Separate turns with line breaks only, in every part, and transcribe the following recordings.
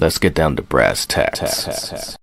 Let's get down to brass tacks.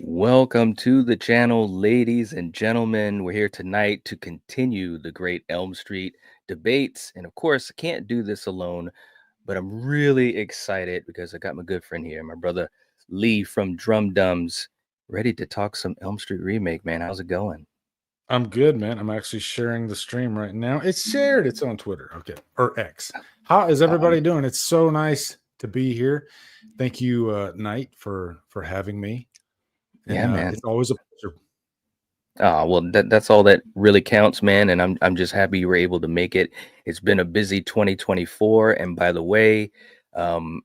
Welcome to the channel, ladies and gentlemen. We're here tonight to continue the great Elm Street debates. And of course, I can't do this alone, but I'm really excited because I got my good friend here, my brother Lee from Drum Dums, ready to talk some Elm Street remake, man. How's it going?
I'm good, man. I'm actually sharing the stream right now. It's shared. It's on Twitter. Okay. Or X. How is everybody doing? It's so nice to be here. Thank you, Knight, for having me. And,
yeah, man.
It's always a pleasure.
Well, that's all that really counts, man. And I'm just happy you were able to make it. It's been a busy 2024. And by the way,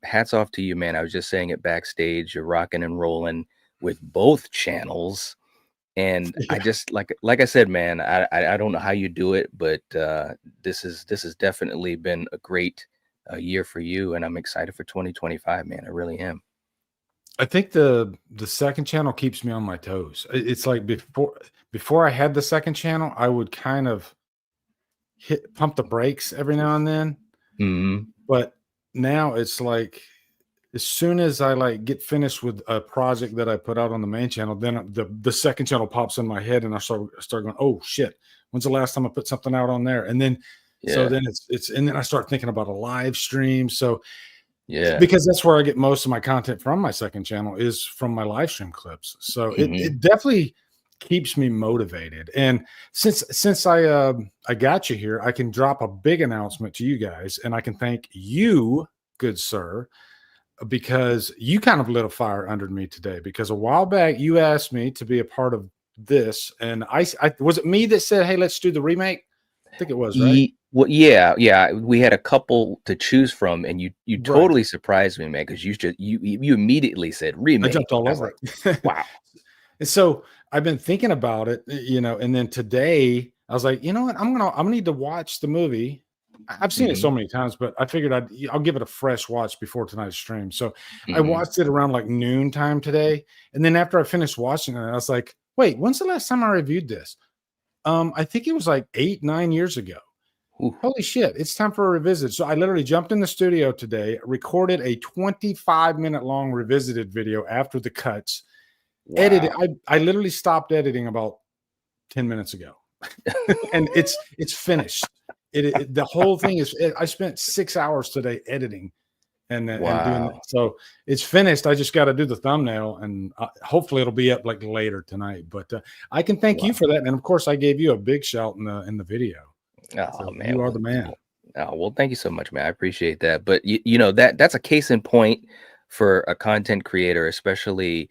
hats off to you, man. I was just saying it backstage. You're rocking and rolling with both channels. And
Yeah.
I just like I said, man, I don't know how you do it, but this has definitely been a great year for you. And I'm excited for 2025, man. I really am.
I think the second channel keeps me on my toes. It's like before I had the second channel, I would kind of pump the brakes every now and then.
Mm-hmm.
But now it's like as soon as I like get finished with a project that I put out on the main channel, then the second channel pops in my head and I start going, oh shit, when's the last time I put something out on there? And then so then it's and then I start thinking about a live stream. So
yeah,
because that's where I get most of my content from my second channel is from my live stream clips. So it definitely keeps me motivated. And since I got you here, I can drop a big announcement to you guys, and I can thank you, good sir, because you kind of lit a fire under me today. Because a while back you asked me to be a part of this, and I was it me that said, "Hey, let's do the remake." I think it was, right?
Well, yeah. We had a couple to choose from, and you totally surprised me, man, because you immediately said remake.
I jumped all over it.
Wow.
And so I've been thinking about it, and then today I was like, you know what, I'm gonna need to watch the movie. I've seen it so many times, but I figured I'll give it a fresh watch before tonight's stream. So I watched it around like noon time today, and then after I finished watching it, I was like, wait, when's the last time I reviewed this? I think it was like 8-9 years ago. Ooh. Holy shit, it's time for a revisit. So I literally jumped in the studio today, recorded a 25-minute long revisited video after the cuts. Wow. Edited. I literally stopped editing about 10 minutes ago. And it's finished. The whole thing is I spent 6 hours today editing and doing that. So it's finished. I just got to do the thumbnail, and hopefully it'll be up like later tonight. But I can thank you for that. And of course I gave you a big shout in the video.
Oh, so man,
you are the man.
Oh, well, thank you so much, man. I appreciate that. But you know, that's a case in point for a content creator, especially,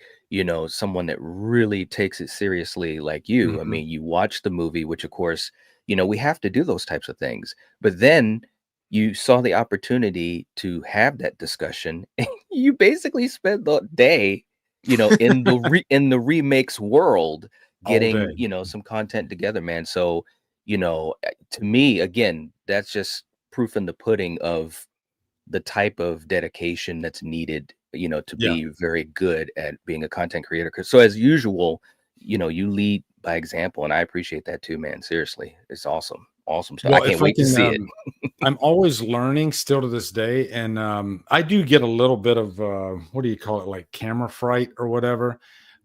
someone that really takes it seriously like you. I mean, you watch the movie, which of course, we have to do those types of things. But then you saw the opportunity to have that discussion, and you basically spent the day, in the remakes world, getting, some content together, man. So, to me, again, that's just proof in the pudding of the type of dedication that's needed, to be very good at being a content creator. So as usual, you lead by example, and I appreciate that too, man. Seriously, it's awesome. Awesome stuff.
Well,
I can't wait to see it.
I'm always learning still to this day. And I do get a little bit of, what do you call it? Like camera fright or whatever.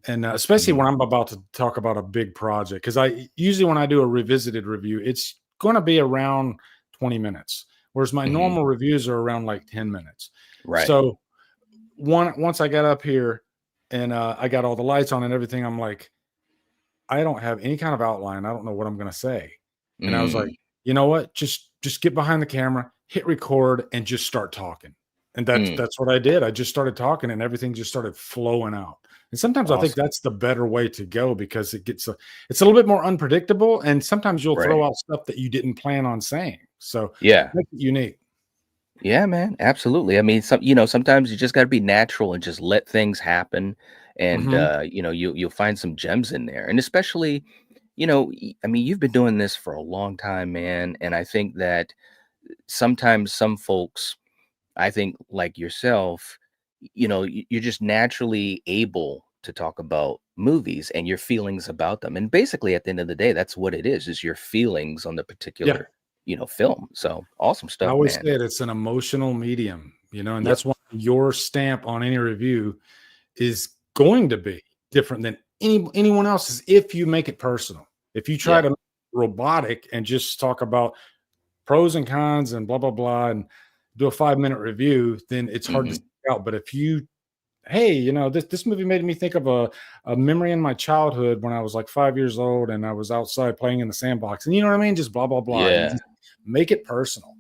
And especially
Mhm.
when I'm about to talk about a big project, because I usually when I do a revisited review, it's going to be around 20 minutes, whereas my
Mhm.
normal reviews are around like 10 minutes.
Right.
So once I got up here and I got all the lights on and everything, I'm like, I don't have any kind of outline. I don't know what I'm going to say. And I was like,
Mm.
you know what? Just get behind the camera, hit record, and just start talking. And
Mm.
that's what I did. I just started talking, and everything just started flowing out. And sometimes I think
Awesome.
that's the better way to go because it's a little bit more unpredictable, and sometimes you'll throw
Right.
out stuff that you didn't plan on saying. So
Yeah.
make it unique.
Yeah, man. Absolutely. I mean, sometimes you just got to be natural and just let things happen, and
Hmm.
you'll find some gems in there. And especially, I mean, you've been doing this for a long time, man. And I think that sometimes some folks, I think like yourself, you're just naturally able to talk about movies and your feelings about them. And basically at the end of the day, that's what it is your feelings on the
Yeah.
particular, film. So awesome
I
stuff,
always
man.
say it's an emotional medium, and
Yep.
that's why your stamp on any review is going to be different than anyone else's if you make it personal. If you try
Yeah.
to make it robotic and just talk about pros and cons and blah blah blah and do a 5 minute review, then it's hard to
Hmm.
stick out. But if you, hey, this movie made me think of a memory in my childhood when I was like 5 years old and I was outside playing in the sandbox, and you know what I mean, just blah blah blah. You
Yeah.
just make it personal.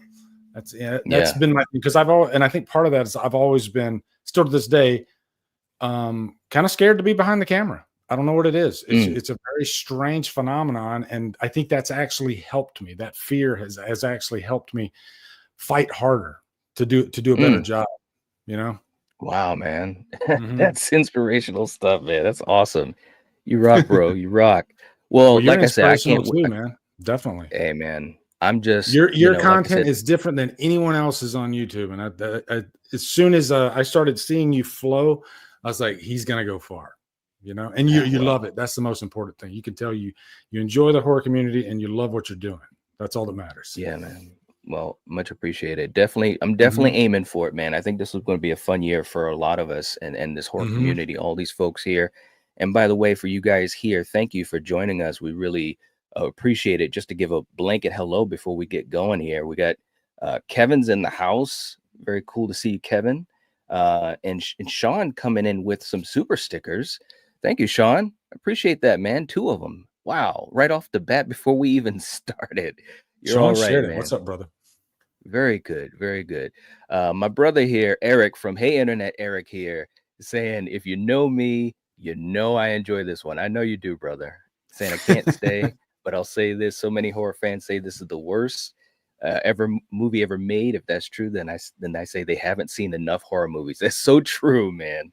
That's
Yeah.
been my because I've always, and I think part of that is I've always been still to this day kind of scared to be behind the camera. I don't know what it is.
Mm.
It's a very strange phenomenon, and I think that's actually helped me. That fear has actually helped me fight harder to do a better
Mm.
job. You know.
Wow, man.
Hmm.
That's inspirational stuff, man. That's awesome. You rock, bro. You rock.
Well,
Well,
you're
like I said, I
inspirational
can't.
too, man. Definitely.
Hey, man. I'm just,
Your
like I
content
said.
is different than anyone else's on YouTube, and as soon as I started seeing you flow, I was like, he's gonna go far, And you
Ah,
you love
well,
it. That's the most important thing. You can tell you enjoy the horror community and you love what you're doing. That's all that matters.
yeah, man. Well, much appreciated. Definitely, I'm definitely
Hmm.
aiming for it, man. I think this is going to be a fun year for a lot of us and this horror
Hmm.
community, all these folks here. And by the way, for you guys here, thank you for joining us. We really appreciate it. Just to give a blanket hello before we get going here, we got Kevin's in the house. Very cool to see you, Kevin. And Sean coming in with some super stickers. Thank you, Sean. Appreciate that, man. Two of them. Wow. Right off the bat before we even started. You're
Sean
all right,
shared it. What's
man.
up, brother?
Very good, very good. My brother here, Eric from Hey Internet, Eric here, saying, if you know me, you know I enjoy this one. I know you do, brother. Saying I can't stay, but I'll say this: so many horror fans say this is the worst movie ever made. If that's true, then I say they haven't seen enough horror movies. That's so true, man.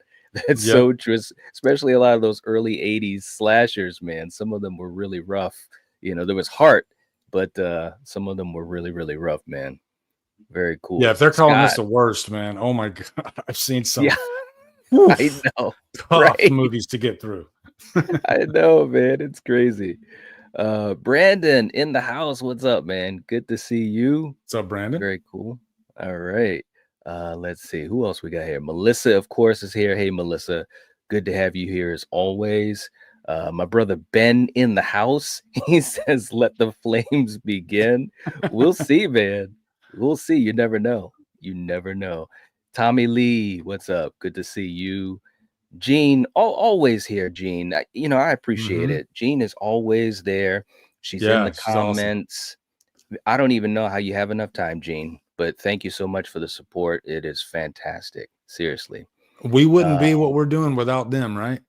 That's
Yep.
so true. Especially a lot of those early '80s slashers, man. Some of them were really rough. There was heart, but some of them were really, really rough, man. Very
Yeah,
cool.
if they're calling this
Scott.
the worst, man, oh my god, I've seen
Yeah,
some
I
oof,
know.
tough
Right.
movies to get through.
I know, man. It's crazy. Brandon in the house. What's up, man? Good to see you.
What's up, Brandon?
Very cool. All right. Let's see. Who else we got here? Melissa, of course, is here. Hey, Melissa. Good to have you here as always. My brother Ben in the house. He says, let the flames begin. We'll see, man. We'll see. You never know. You never know. Tommy Lee, what's up? Good to see you. Jean, always here, Jean. I appreciate
Hmm.
it. Jean is always there. She's in the
Yeah, she's awesome.
comments. I don't even know how you have enough time, Jean, but thank you so much for the support. It is fantastic. Seriously.
We wouldn't
Uh,
be what we're doing without them, right?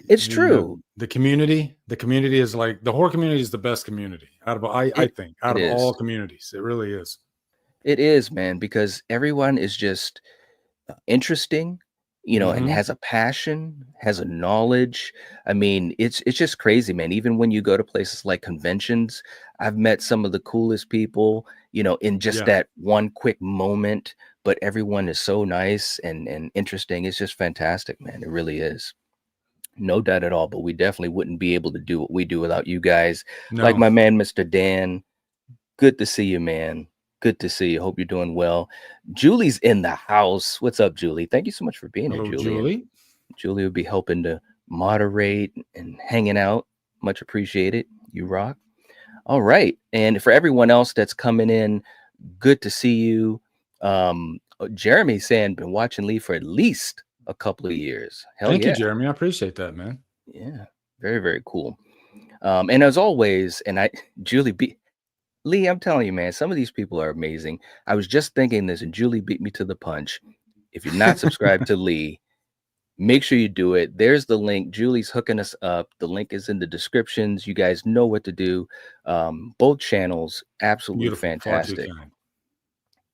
it's
The
true.
the community, the community is like the horror community is the best community out of I
It
think out
it
of
is.
all communities. It really is.
It is, man, because everyone is just interesting, and
Hmm.
has a passion, has a knowledge. I mean, it's just crazy, man. Even when you go to places like conventions, I've met some of the coolest people, in just
Yeah.
that one quick moment. But everyone is so nice and interesting. It's just fantastic, man. It really is. No doubt at all. But we definitely wouldn't be able to do what we do without you guys. Like
No.
my man, Mr. Dan. Good to see you, man. Good to see you. Hope you're doing well. Julie's in the house. What's up, Julie? Thank you so much for being here,
Hello,
Julie. And
Julie.
Julie will be helping to moderate, and hanging out. Much appreciated. You rock. All right. And for everyone else that's coming in, good to see you. Jeremy saying been watching Lee for at least a couple of years. Hell
Thank you,
yeah.
Jeremy. I appreciate that, man.
Yeah. Very, very cool. And as always, and Julie beat Lee, I'm telling you, man, some of these people are amazing. I was just thinking this, and Julie beat me to the punch. If you're not subscribed to Lee, make sure you do it. There's the link. Julie's hooking us up. The link is in the descriptions. You guys know what to do. Both channels, absolutely
Beautiful. Far too
fantastic.
kind.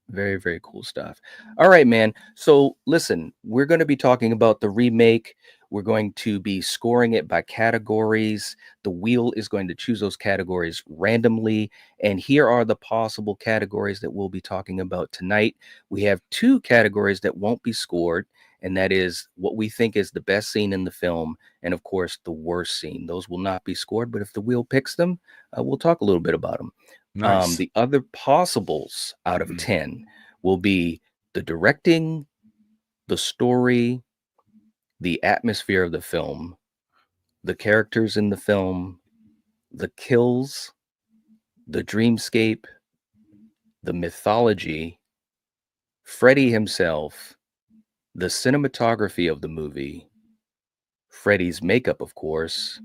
Very, very cool stuff. All right, man. So listen, we're going to be talking about the remake. We're going to be scoring it by categories. The wheel is going to choose those categories randomly. And here are the possible categories that we'll be talking about tonight. We have 2 categories that won't be scored, and that is what we think is the best scene in the film, and of course, the worst scene. Those will not be scored, but if the wheel picks them, we'll talk a little bit about them.
Nice.
The other possibles out of 10 will be the directing, the story, the atmosphere of the film, the characters in the film, the kills, the dreamscape, the mythology, Freddy himself, the cinematography of the movie, Freddy's makeup, of course,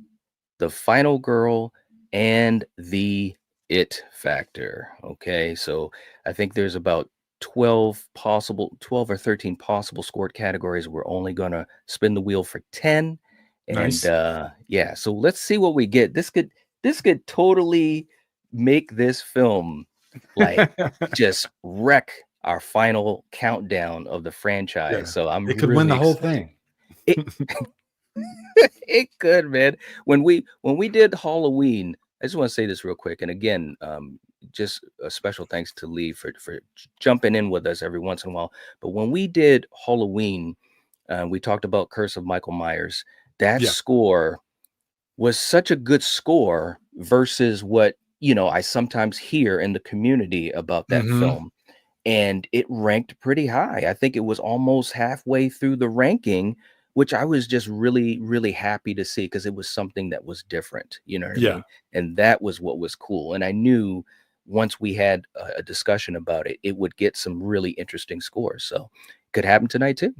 the final girl, and the it factor. Okay, so I think there's about 12 or 13 possible scored categories. We're only gonna spin the wheel for 10. And
Nice.
yeah, so let's see what we get. This could totally make this film like just wreck our final countdown of the franchise.
Yeah.
So I'm
It could win
really
the whole
excited.
thing.
It, it could, man. When we did Halloween, I just want to say this real quick. And again, just a special thanks to Lee for jumping in with us every once in a while. But when we did Halloween, we talked about Curse of Michael Myers. That
Yeah.
score was such a good score versus what I sometimes hear in the community about that film. And it ranked pretty high. I think it was almost halfway through the ranking, which I was just really, really happy to see because it was something that was different. You know what I
Yeah.
mean? And that was what was cool. And I knew once we had a discussion about it, it would get some really interesting scores. So could happen tonight too.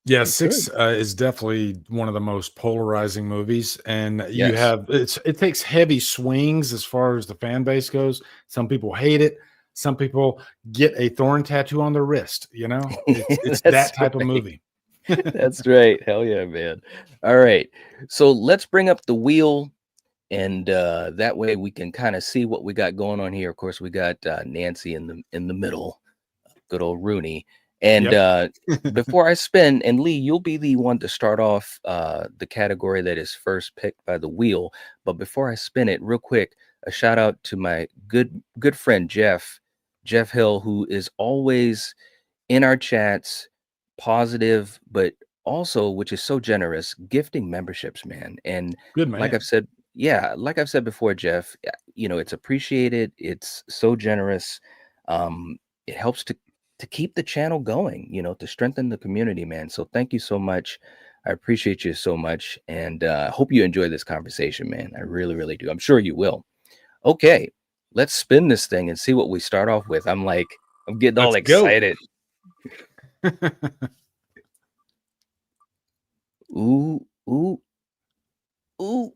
Yeah,
It could.
6 is definitely one of the most polarizing movies, and you
Yes.
have it takes heavy swings as far as the fan base goes. Some people hate it. Some people get a thorn tattoo on their wrist. It's
That's
that type of
right.
movie.
That's right. Hell yeah, man. All right. So let's bring up the wheel. And that way we can kind of see what we got going on here. Of course, we got Nancy in the middle, good old Rooney. And
Yep.
before I spin, and Lee, you'll be the one to start off the category that is first picked by the wheel. But before I spin it, real quick, a shout out to my good friend Jeff Hill, who is always in our chats, positive, but also, which is so generous, gifting memberships, man. And
Good
like I've
man.
said, yeah, like I've said before, Jeff, it's appreciated. It's so generous. It helps to keep the channel going, to strengthen the community, man. So thank you so much. I appreciate you so much, and hope you enjoy this conversation, man. I really, really do. I'm sure you will. Okay, let's spin this thing and see what we start off with. I'm getting all
Let's go.
excited. Ooh, ooh, ooh.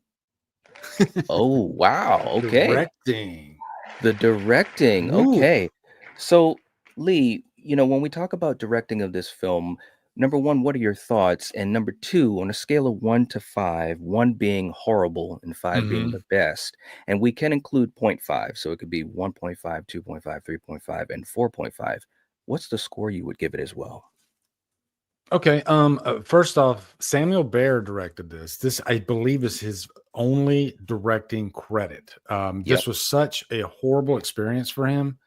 Oh, wow. Okay.
Directing.
The directing.
Ooh.
Okay. So, Lee, when we talk about directing of this film, number one, what are your thoughts? And number two, on a scale of 1 to 5, 1 being horrible and 5 being the
Mhm.
best, and we can include zero point 0.5, so it could be 1.5, 2.5, 3.5, and 4.5. What's the score you would give it as well?
Okay. First off, Samuel Bear directed this. This, I believe, is his only directing credit.
Yep.
This was such a horrible experience for him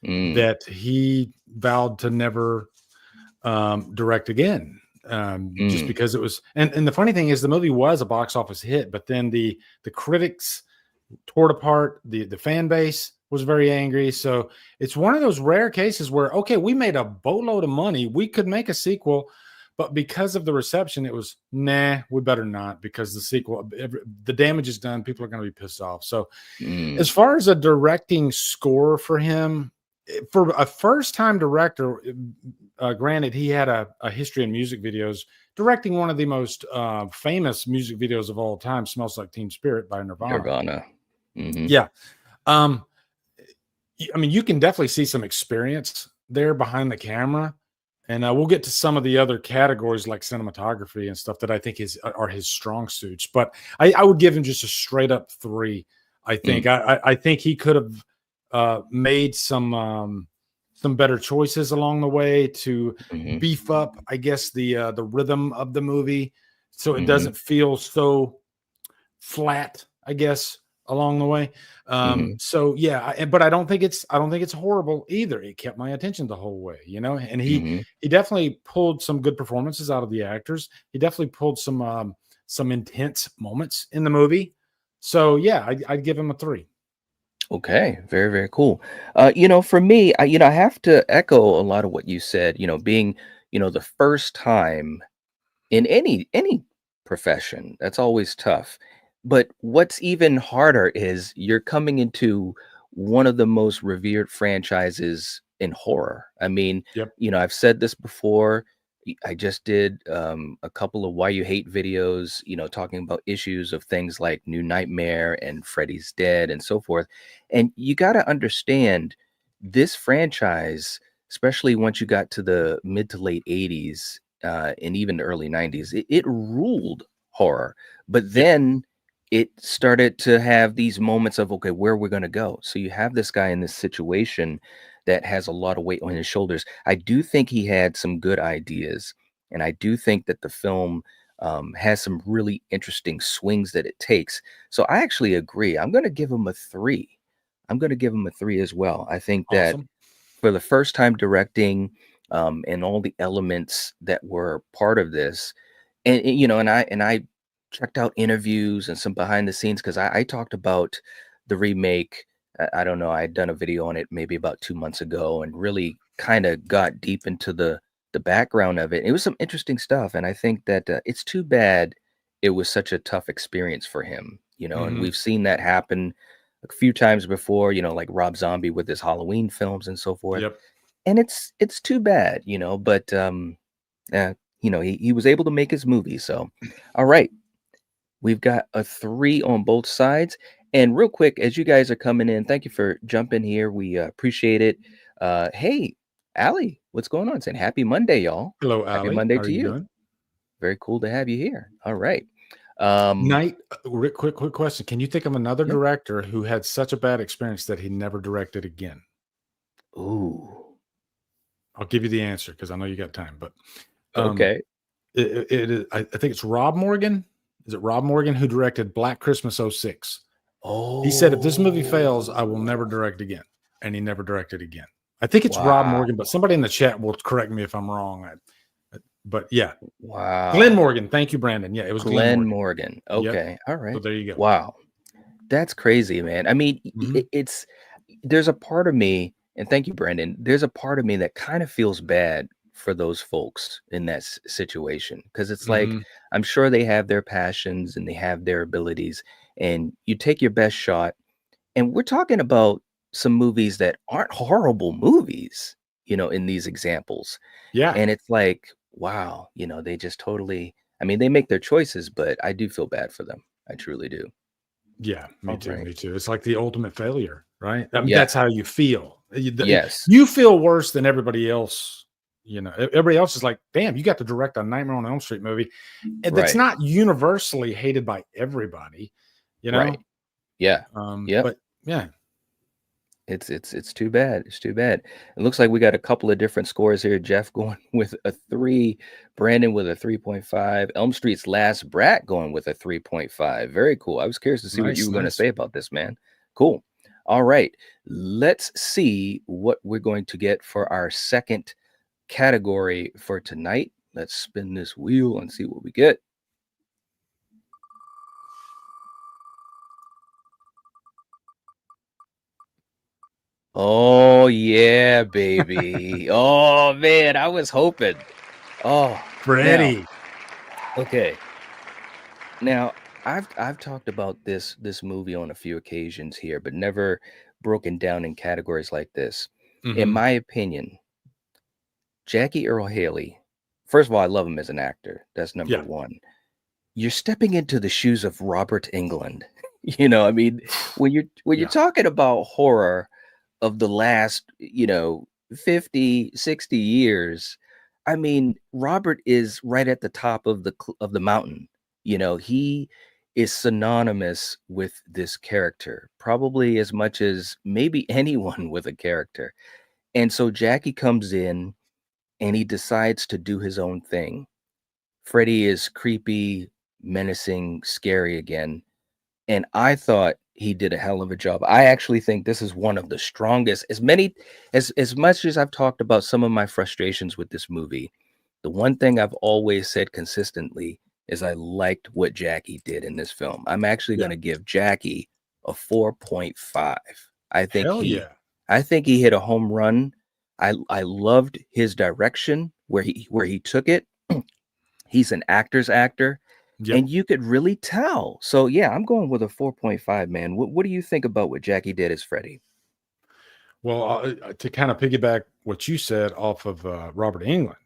Mm,
that he vowed to never direct again. Just
mm,
because it was, and the funny thing is, the movie was a box office hit, but then the critics tore it apart. The fan base was very angry. So it's one of those rare cases where, okay, we made a boatload of money. We could make a sequel, but because of the reception, it was nah, we better not, because the sequel, the damage is done. People are going to be pissed off. So, as
Mm,
far as a directing score for him, for a first time director, granted, he had a history in music videos, directing one of the most famous music videos of all time, "Smells Like Teen Spirit" by Nirvana.
Nirvana. Hmm.
Yeah. Um, I mean, you can definitely see some experience there behind the camera, and we'll get to some of the other categories like cinematography and stuff that I think are his strong suits. But I would give him just a straight up 3. I think
Mm,
I think he could have made some better choices along the way to
hmm.
beef up, I guess, the rhythm of the movie, so it
Hmm.
doesn't feel so flat, I guess, along the way.
Hmm.
So yeah, but I don't think it's horrible either. It kept my attention the whole way, and
Hmm.
he definitely pulled some good performances out of the actors. He definitely pulled some intense moments in the movie. So yeah, I'd give him a 3.
Okay, very, very cool. For me, I have to echo a lot of what you said. Being, the first time in any profession, that's always tough. But what's even harder is you're coming into one of the most revered franchises in horror. I mean,
Yep.
I've said this before. I just did a couple of Why You Hate videos, talking about issues of things like New Nightmare and Freddy's Dead and so forth. And you got to understand this franchise, especially once you got to the mid to late 80s, and even the early 90s, it ruled horror. But
Yeah.
then it started to have these moments of, okay, where we're going to go. So you have this guy in this situation that has a lot of weight on his shoulders. I do think he had some good ideas, and I do think that the film has some really interesting swings that it takes. So I actually agree. I'm going to give him a 3. I'm going to give him a 3 as well. I think that
Awesome.
for the first time directing, and all the elements that were part of this, and I checked out interviews and some behind the scenes because I talked about the remake. I don't know, I had done a video on it maybe about 2 months ago and really kind of got deep into the background of it. It was some interesting stuff, and I think that it's too bad it was such a tough experience for him. And
Hmm.
we've seen that happen a few times before. Like Rob Zombie with his Halloween films and so forth,
Yep.
and it's too bad. But he was able to make his movie. So, all right, we've got a 3 on both sides. And real quick, as you guys are coming in, thank you for jumping here. We appreciate it. Hey, Allie, what's going on? Saying happy Monday, y'all.
Hello,
Happy
Allie.
Monday
How are
to
you
you.
doing?
Very cool to have you here. All right. Um,
Night. Quick question. Can you think of another
yeah.
director who had such a bad experience that he never directed again?
Ooh.
I'll give you the answer because I know you got time. But um,
Okay.
it is. I think it's Rob Morgan. Is it Rob Morgan who directed Black Christmas '06? He said, if this movie fails, I will never
Oh.
direct again. And he never directed again. I think it's Rob
Wow.
Morgan, but somebody in the chat will correct me if I'm wrong. But yeah, Glenn
Wow.
Morgan. Thank you, Brandon. Yeah, it was Glenn
Glenn
Morgan.
Morgan.
Yep.
Okay. All
So
right.
there you go.
Wow. That's crazy, man. I mean,
Hmm.
there's a part of me, and thank you, Brandon. There's a part of me that kind of feels bad for those folks in that situation because it's like
Hmm.
I'm sure they have their passions and they have their abilities, and you take your best shot. And we're talking about some movies that aren't horrible movies, in these examples.
Yeah.
And it's like, wow, they just totally. I mean, they make their choices, but I do feel bad for them. I truly do.
Yeah, me
All
too.
right.
Me too. It's like the ultimate failure, right? I mean,
Yeah.
that's how you feel.
Yes.
You feel worse than everybody else. Everybody else is like, damn, you got to direct a Nightmare on Elm Street movie. And that's
Right.
not universally hated by everybody, you
Right.
know?
Yeah. Yep.
But yeah,
It's too bad. It's too bad. It looks like we got a couple of different scores here. Jeff going with a 3, Brandon with a 3.5, Elm Street's Last Brat going with a 3.5. Very cool. I was curious to see what you
nice,
were going to
nice.
say about this, man. Cool. All right. Let's see what we're going to get for our second category for tonight. Let's spin this wheel and see what we get. Oh yeah, baby. Oh man, I was hoping. Oh, Now,
Freddy.
okay. Now, I've talked about this movie on a few occasions here, but never broken down in categories like this. In
Mhm.
my opinion, Jackie Earle Haley, first of all, I love him as an actor. That's number
Yeah.
one. You're stepping into the shoes of Robert Englund. I mean, when you're
Yeah.
talking about horror of the last, 50, 60 years, I mean, Robert is right at the top of the mountain. He is synonymous with this character, probably as much as maybe anyone with a character. And so Jackie comes in and he decides to do his own thing. Freddy is creepy, menacing, scary again, and I thought he did a hell of a job. I actually think this is one of the strongest. As much as I've talked about some of my frustrations with this movie, the one thing I've always said consistently is I liked what Jackie did in this film. I'm actually
Yeah.
going to give Jackie a 4.5. I think
Hell
he
yeah.
I think he hit a home run. I loved his direction where he took it. He's an actor's actor,
Yep.
and you could really tell. So yeah, I'm going with a 4.5, man. What do you think about what Jackie did as Freddy?
Well, to kind of piggyback what you said off of Robert Englund,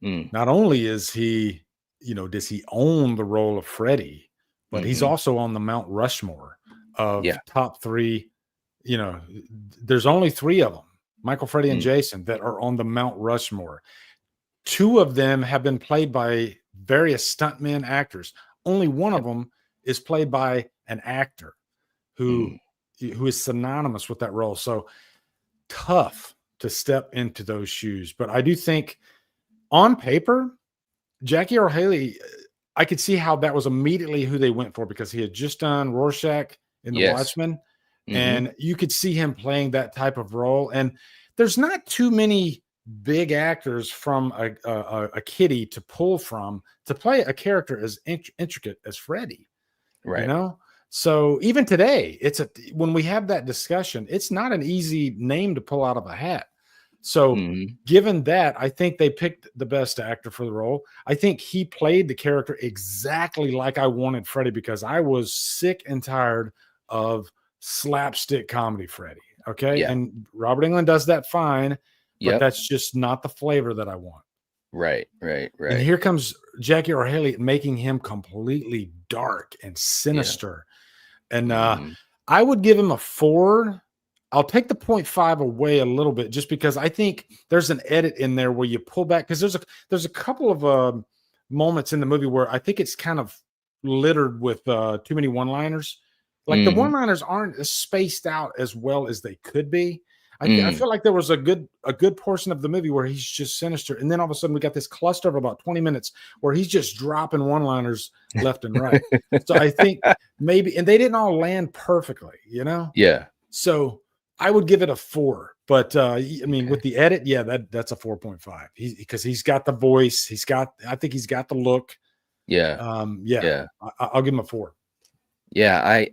Mm,
not only is he, does he own the role of Freddy, but he's
hmm.
also on the Mount Rushmore of
Yeah.
top three. You know, there's only three of them, Michael, Freddy, and
Mm,
Jason, that are on the Mount Rushmore. Two of them have been played by various stuntmen actors. Only one of
yep.
them is played by an actor
Mm,
who is synonymous with that role. So tough to step into those shoes. But I do think on paper, Jackie Earle Haley, I could see how that was immediately who they went for because he had just done Rorschach in The
yes.
Watchmen,
Hmm.
and you could see him playing that type of role. And there's not too many big actors from a kiddie to pull from to play a character as intricate as Freddy. you
Right.
know so even today, when we have that discussion, it's not an easy name to pull out of a hat. So
Hmm.
given that, I think they picked the best actor for the role. I think he played the character exactly like I wanted Freddy, because I was sick and tired of slapstick comedy Freddy. Okay,
Yeah.
and Robert Englund does that fine, but
Yep.
that's just not the flavor that I want.
Right. Right.
And
Right.
here comes Jackie Earle Haley, making him completely dark and
Yeah.
sinister. And
Hmm.
I would give him a 4. I'll take the point 0.5 away a little bit, just because I think there's an edit in there where you pull back, because there's a couple of moments in the movie where I think it's kind of littered with too many one-liners. Like the
Hmm.
one-liners aren't as spaced out as well as they could be. I
Mm.
feel like there was a good portion of the movie where he's just sinister, and then all of a sudden we got this cluster of about 20 minutes where he's just dropping one-liners left and right. So I think maybe, and they didn't all land perfectly.
Yeah.
So I would give it a 4. But I mean, with
Okay.
the edit, yeah, that's a 4.5. Because he's got the voice, I think he's got the look.
Yeah.
Yeah,
Yeah.
I'll give him a 4.
Yeah,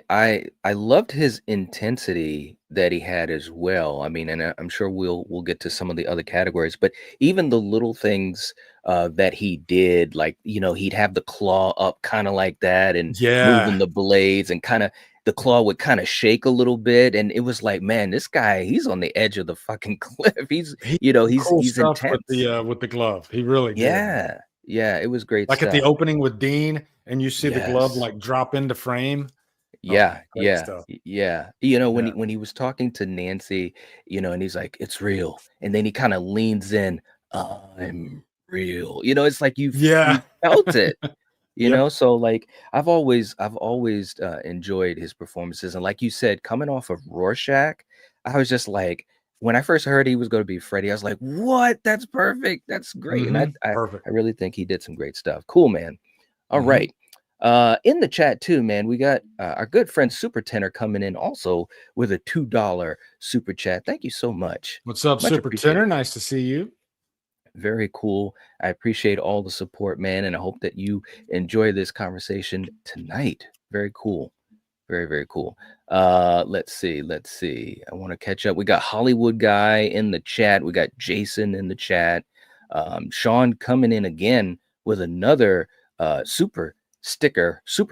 I loved his intensity that he had as well. I mean, and I'm sure we'll get to some of the other categories, but even the little things that he did, like he'd have the claw up kind of like that, and
Yeah,
moving the blades, and kind of the claw would kind of shake a little bit, and it was like, man, this guy, he's on the edge of the fucking cliff. He's
he
you know
did
he's
cool
he's
stuff
intense.
with the glove. He really did.
Yeah, yeah, it was great
Like at the
stuff.
opening with Dean, and you see the glove
Yes.
like drop into frame. Oh,
Yeah,
great
yeah,
stuff.
yeah. When
Yeah.
he was talking to Nancy, and he's like, "It's real," and then he kind of leans in, "I'm real." It's like
Yeah.
you felt it.
Yep.
So like I've always enjoyed his performances, and like you said, coming off of Rorschach, I was just like, when I first heard he was going to be Freddy, I was like, "What? That's perfect. That's great." And I
Mhm.
I,
Perfect.
I really think he did some great stuff. Cool, man. All
Mhm.
right. In the chat too, man, we got our good friend Super Tenor coming in also with a $2 super chat. Thank you so much.
What's up,
Much
Super Tenor?
appreciated.
Nice to see you.
Very cool. I appreciate all the support, man, and I hope that you enjoy this conversation tonight. Very cool. Very, very cool. Let's see. Let's see. I want to catch up. We got Hollywood guy in the chat. We got Jason in the chat. Sean coming in again with another super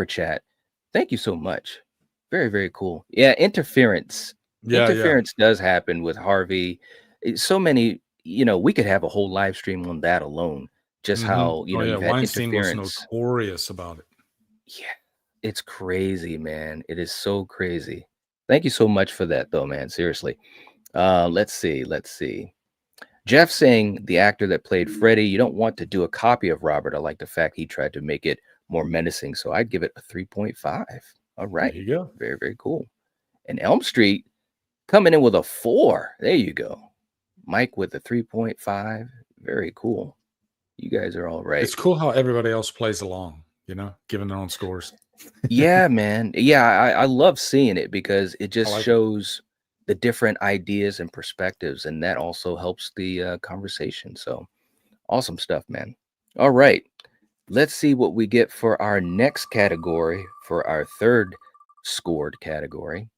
chat. Thank you so much. Very, very cool. Yeah, interference.
Yeah, yeah.
Interference does happen with Harvey. So many, we could have a whole live stream on that alone. Just how,
Oh yeah,
you've had
Weinstein was
interference.
notorious about it.
Yeah, it's crazy, man. It is so crazy. Thank you so much for that, though, man. Seriously. Let's see. Let's see. Jeff saying the actor that played Freddy, you don't want to do a copy of Robert. I like the fact he tried to make it more menacing. So I'd give it a 3.5. All
There
right.
you go.
Very, very cool. And Elm Street coming in with a 4. There you go. Mike with a 3.5. Very cool. You guys are all right.
It's cool how everybody else plays along, giving their own scores.
Yeah, man. Yeah, I love seeing it because it just
like
shows the different ideas and perspectives, and that also helps the conversation. So awesome stuff, man. All right. Let's see what we get for our next category, for our third scored category.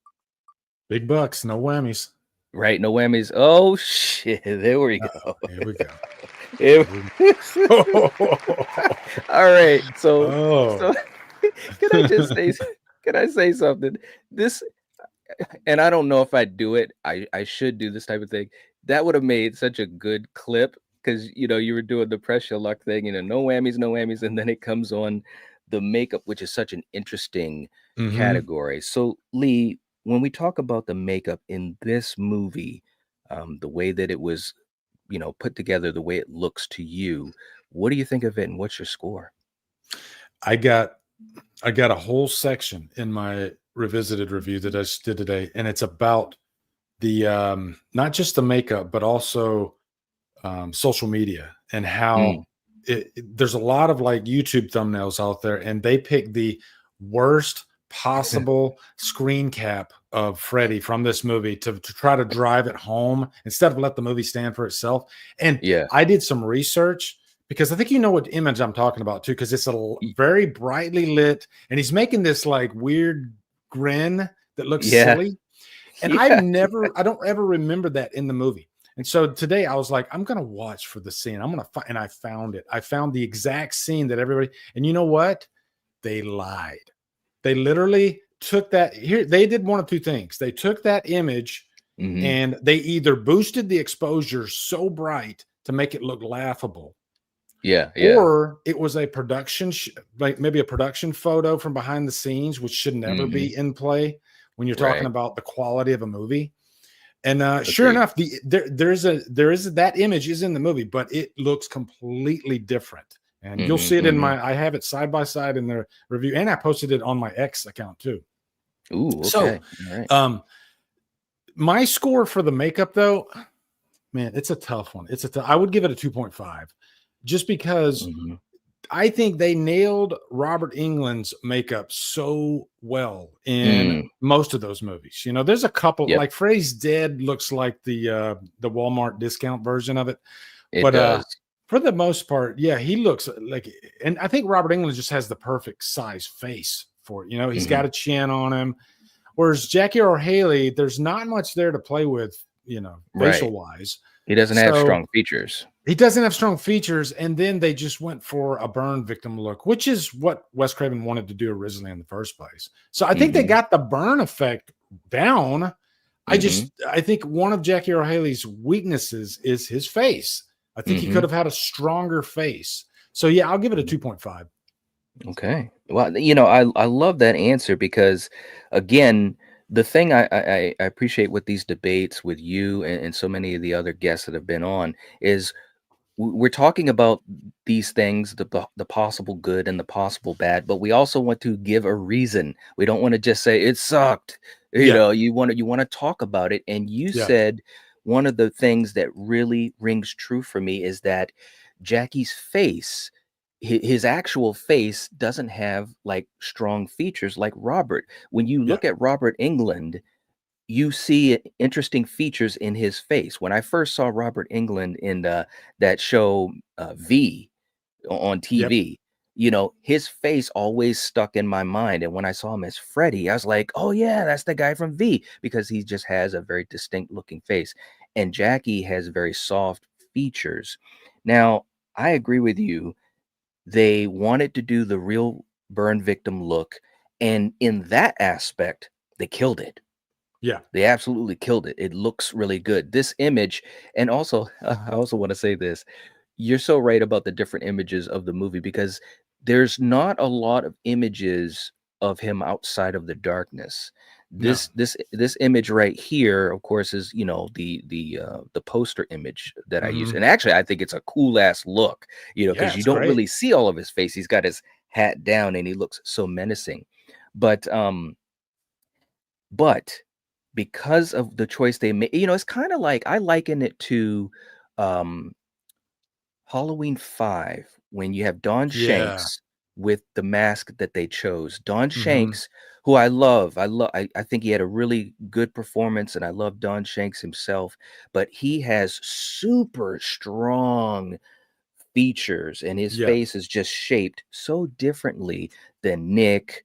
Big bucks, no whammies.
Right, no whammies. Oh, shit. There we go.
Here we go.
All right. So can I say something? This, and I don't know if I do it. I should do this type of thing. That would have made such a good clip because you were doing the press your luck thing, no whammies, and then it comes on the makeup, which is such an interesting category. So Lee, when we talk about the makeup in this movie, the way that it was, put together, the way it looks to you, what do you think of it, and what's your score?
I got a whole section in my revisited review that I just did today, and it's about the not just the makeup, but also social media and how there's a lot of like YouTube thumbnails out there, and they pick the worst possible screen cap of Freddy from this movie to try to drive it home instead of let the movie stand for itself. And
Yeah,
I did some research because I think you know what image I'm talking about too, because it's a very brightly lit, and he's making this like weird grin that looks silly. And I don't ever remember that in the movie. And so today I was like, I'm going to watch for the scene. I'm going to find, and I found it. I found the exact scene that everybody, and you know what? They lied. They literally took that here. They did one of two things. They took that image and they either boosted the exposure so bright to make it look laughable.
Yeah.
Or it was a production, like maybe a production photo from behind the scenes, which should never be in play when you're talking about the quality of a movie. And sure enough, there is that image is in the movie, but it looks completely different. And you'll see it in I have it side by side in the review, and I posted it on my X account too.
Ooh, okay.
So, my score for the makeup, though, man, it's a tough one. I would give it a 2.5, just because I think they nailed Robert Englund's makeup so well in most of those movies. There's a couple like Freddy's Dead looks like the Walmart discount version of it.
It does.
For the most part, yeah, he looks like, and I think Robert Englund just has the perfect size face for it. He's got a chin on him. Whereas Jackie Earle Haley, there's not much there to play with, facial wise.
He doesn't have strong features.
He doesn't have strong features. And then they just went for a burn victim look, which is what Wes Craven wanted to do originally in the first place. So I think they got the burn effect down. I think one of Jackie Earle Haley's weaknesses is his face. I think he could have had a stronger face. So yeah, I'll give it a 2.5.
Okay. Well, I love that answer because, again, the thing I appreciate with these debates with you and so many of the other guests that have been on is we're talking about these things, the possible good and the possible bad, but we also want to give a reason. We don't want to just say it sucked. You want to talk about it. And you said one of the things that really rings true for me is that Jackie's face, his actual face, doesn't have like strong features like Robert. When you look at Robert Englund, you see interesting features in his face. When I first saw Robert Englund in that show V on TV, his face always stuck in my mind. And when I saw him as Freddy, I was like, oh yeah, that's the guy from V, because he just has a very distinct looking face. And Jackie has very soft features. Now, I agree with you. They wanted to do the real burn victim look, and in that aspect, they killed it.
Yeah.
They absolutely killed it. It looks really good. This image, and also, I also want to say this. You're so right about the different images of the movie because there's not a lot of images of him outside of the darkness.
No.
This image right here, of course, is the poster image that I use.
Mhm.
And actually, I think it's a cool ass look,
Yeah,
because you
it's
don't
great.
really see all of his face. He's got his hat down and he looks so menacing. But but because of the choice they made, it's kind of like I liken it to um Halloween 5 when you have Don
Yeah.
Shanks with the mask that they chose. Don
Mhm.
Shanks, who I love. I think he had a really good performance and I love Don Shanks himself, but he has super strong features and his
Yeah.
face is just shaped so differently than Nick